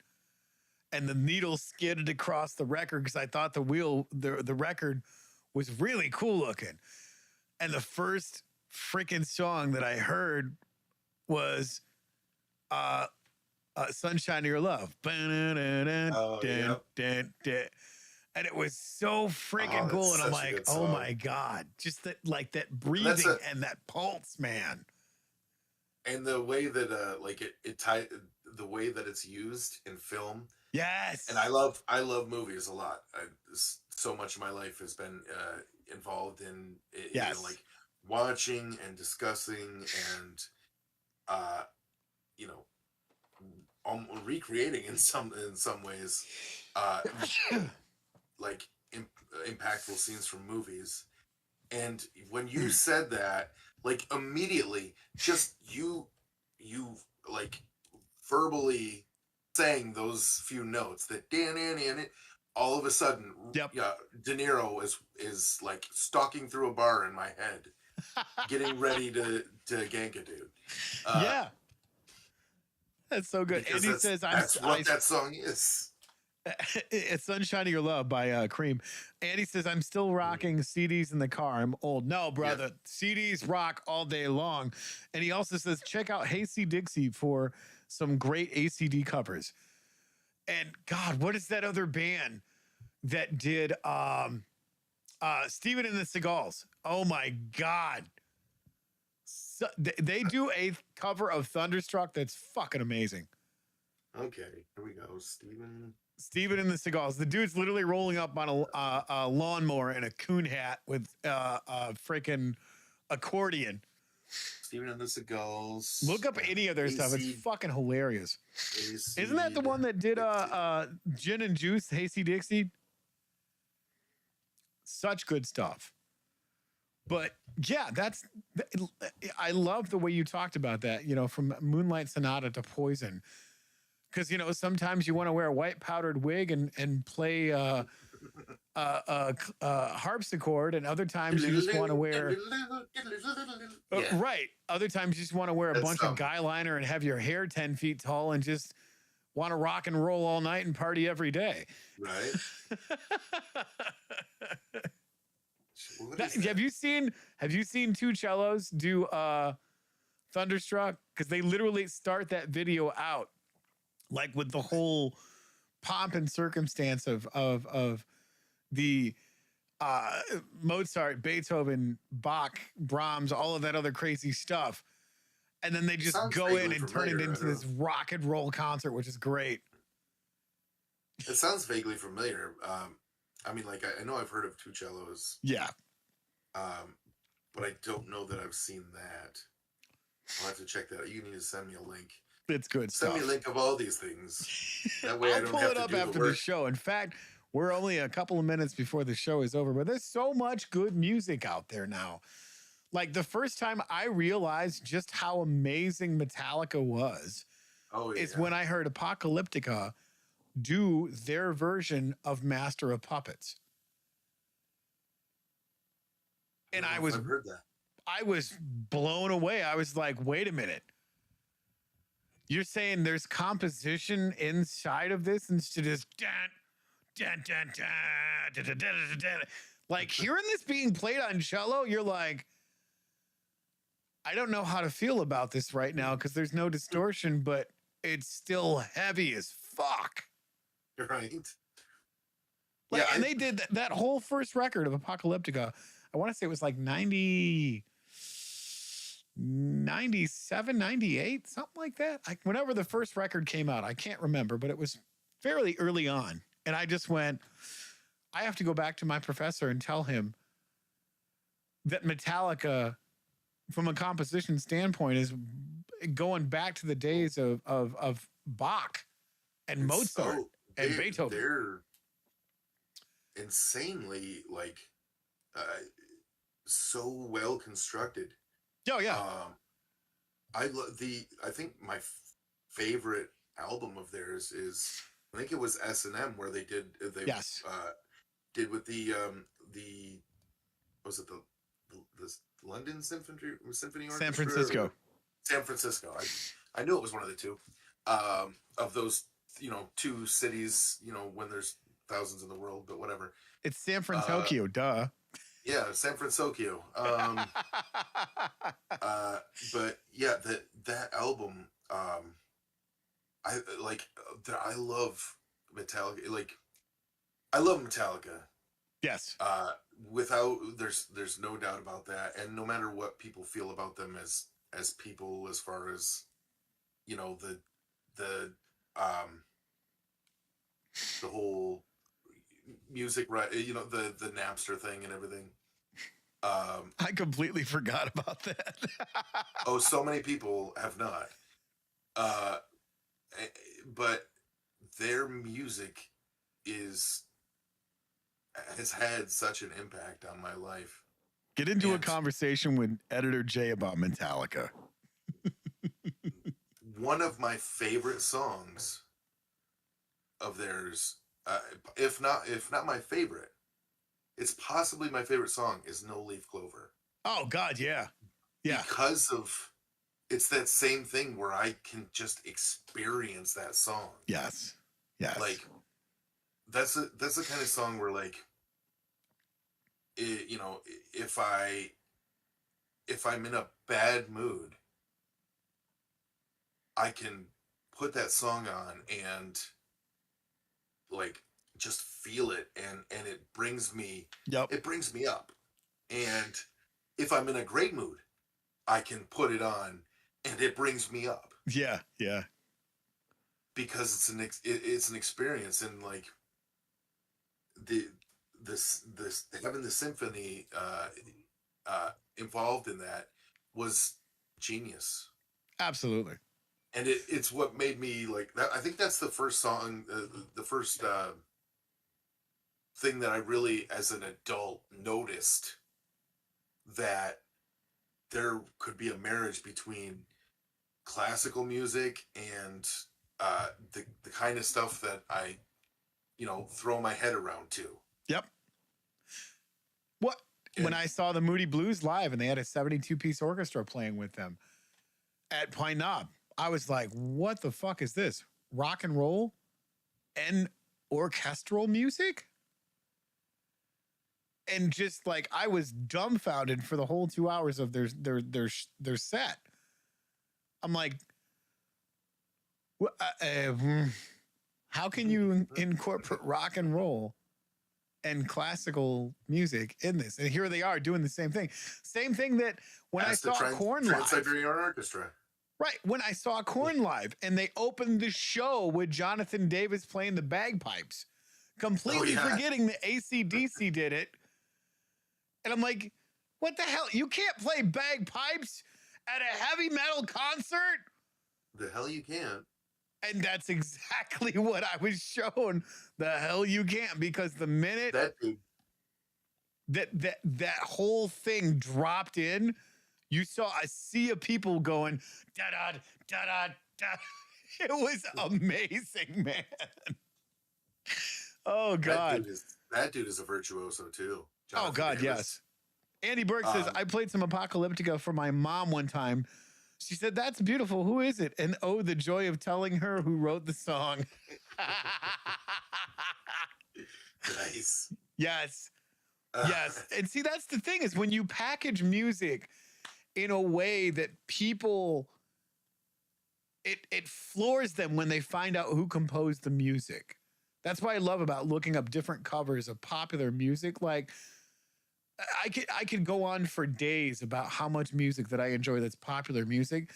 and the needle skidded across the record because I thought the record was really cool looking. And the first freaking song that I heard was Sunshine of Your Love. Oh, yeah. And it was so freaking Oh, that's cool. And I'm such a like, good oh song. my God. Just that, like that And that's breathing and that pulse, man. and the way that like it tied the way that it's used in film. Yes. And I love movies a lot. So much of my life has been involved in Yes. like watching and discussing and you know recreating in some ways like impactful scenes from movies. And when you said that, like immediately, just you like verbally saying those few notes that Dan and it, all of a sudden, Yep. yeah, De Niro is like stalking through a bar in my head, getting ready to gank a dude. Yeah. That's so good. And he says, that's what that song is. It's Sunshine of Your Love by Cream. And he says, I'm still rocking CDs in the car. I'm old. No, brother. Yeah. CDs rock all day long. And he also says, check out Hasty Dixie for some great ACD covers. And God, what is that other band that did Steven and the Seagulls? Oh my God. So, they do a cover of Thunderstruck that's fucking amazing. Okay, here we go. Steven and the Seagulls. The dude's literally rolling up on a lawnmower and a coon hat with a freaking accordion. Steven and the Seagulls. Look up any of their stuff. It's fucking hilarious. Isn't that the one that did Gin and Juice, Hasty Dixie? Such good stuff. But yeah, I love the way you talked about that, you know, from Moonlight Sonata to Poison. Because, you know, sometimes you want to wear a white powdered wig and play harpsichord, and other times you just want to wear right. Other times you just want to wear a bunch of guy liner and have your hair 10 feet tall and just want to rock and roll all night and party every day. Right. Have you seen two cellos do Thunderstruck? Because they literally start that video out like with the whole pomp and circumstance of the Mozart, Beethoven, Bach, Brahms, all of that other crazy stuff. And then they just go in and turn it into this rock and roll concert, which is great. It sounds vaguely familiar. I mean, like, I know I've heard of two cellos. Yeah. But I don't know that I've seen that. I'll have to check that out. You need to send me a link. It's good stuff. Send me a link of all these things. That way I don't have to pull it up after the show. In fact, we're only a couple of minutes before the show is over, but there's so much good music out there now. Like the first time I realized just how amazing Metallica was is when I heard Apocalyptica do their version of Master of Puppets. And I was blown away. I was like, wait a minute. You're saying there's composition inside of this instead of like hearing this being played on cello, you're like, I don't know how to feel about this right now because there's no distortion, but it's still heavy as fuck. Right. Like, Yeah, and they did that whole first record of Apocalyptica. I want to say it was like 97, 98, something like that. Whenever the first record came out, I can't remember, but it was fairly early on. And I just went, I have to go back to my professor and tell him that Metallica, from a composition standpoint, is going back to the days of Bach and Mozart and Beethoven. They're insanely like so well constructed. Oh yeah. I think my favorite album of theirs is, I think it was S&M, where they did Yes. Did with the was it the London Symphony Orchestra? San Francisco. San Francisco. I knew it was one of the two. Of those, two cities, when there's thousands in the world, but whatever. It's San Francisco, duh. Yeah, San Francisco. But yeah, that album, I love Metallica. Like, I love Metallica. Yes. There's no doubt about that. And no matter what people feel about them as people, as far as, the whole music, right? The Napster thing and everything. I completely forgot about that. Oh, so many people have not. But their music has had such an impact on my life. Get into a conversation with Editor Jay about Metallica. One of my favorite songs of theirs, if not my favorite, it's possibly my favorite song, is No Leaf Clover. Oh God, yeah. Yeah. Because of, it's that same thing where I can just experience that song. Yes. Yes. Like, that's the kind of song where, like, if I'm in a bad mood, I can put that song on and, like, just feel it, and it brings me up. And if I'm in a great mood, I can put it on and it brings me up. Yeah, yeah. Because it's an experience, and like this having the symphony involved in that was genius. Absolutely. And it's what made me like that. I think that's the first song, the first thing that I really, as an adult, noticed that there could be a marriage between classical music and the kind of stuff that I, throw my head around to. Yep. When I saw the Moody Blues live and they had a 72-piece orchestra playing with them at Pine Knob, I was like, what the fuck is this? Rock and roll and orchestral music? And just like, I was dumbfounded for the whole 2 hours of their set. I'm like, how can you incorporate rock and roll and classical music in this? And here they are doing the same thing. Same thing that when I saw Korn live. Trans-Siberian Orchestra. Right. When I saw Korn live and they opened the show with Jonathan Davis playing the bagpipes, completely forgetting that AC/DC did it. And I'm like, what the hell? You can't play bagpipes at a heavy metal concert? The hell you can't. And that's exactly what I was shown. The hell you can't, because the minute that whole thing dropped in, you saw a sea of people going da da da da da. It was amazing, man. Oh God, that dude is a virtuoso too. Jonathan oh God, Davis. yes. Andy Burke says, I played some Apocalyptica for my mom one time. She said, that's beautiful. Who is it? And oh, the joy of telling her who wrote the song. Nice. Yes. Yes. And see, that's the thing, is when you package music in a way that people it floors them when they find out who composed the music. That's what I love about looking up different covers of popular music. Like I could go on for days about how much music that I enjoy that's popular music,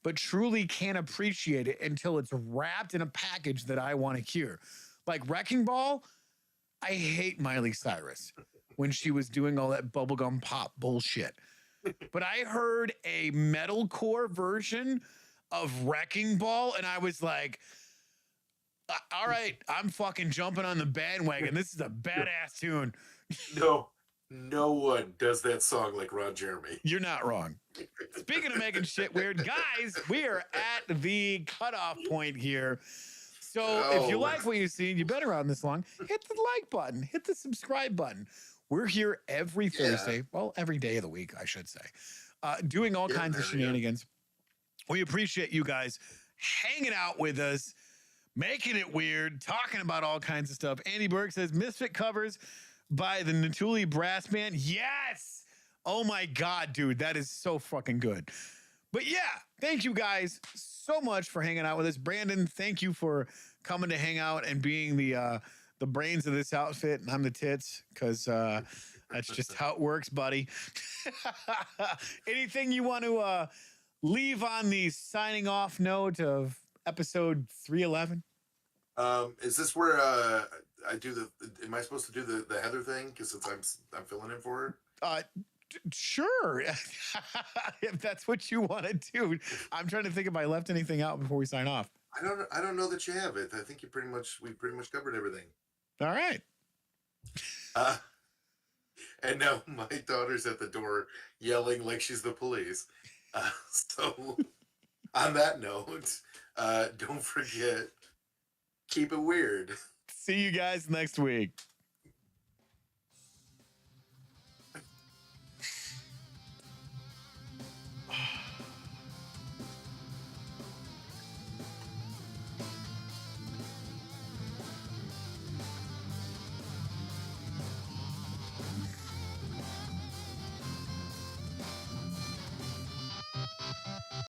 but truly can't appreciate it until it's wrapped in a package that I want to hear. Like Wrecking Ball, I hate Miley Cyrus when she was doing all that bubblegum pop bullshit. But I heard a metalcore version of Wrecking Ball, and I was like, all right, I'm fucking jumping on the bandwagon. This is a badass tune. No, no one does that song like Ron Jeremy. You're not wrong. Speaking of making shit weird, guys, we are at the cutoff point here. So if you like what you see, you better on this long, hit the like button, hit the subscribe button. We're here every Thursday, well, every day of the week, I should say, doing all kinds of shenanigans. We appreciate you guys hanging out with us, making it weird, talking about all kinds of stuff. Andy Burke says Misfit covers by the Natuli Brass Band. Yes. Oh my God, dude. That is so fucking good. But yeah, thank you guys so much for hanging out with us. Brandon, thank you for coming to hang out and being the brains of this outfit. And I'm the tits because that's just how it works, buddy. Anything you want to leave on the signing off note of episode 311? Is this where I do the? Am I supposed to do the Heather thing? Because since I'm filling in for her. Sure. If that's what you want to do. I'm trying to think if I left anything out before we sign off. I don't know that you have it. I think we pretty much covered everything. All right. And now my daughter's at the door yelling like she's the police. So on that note, don't forget, keep it weird. See you guys next week.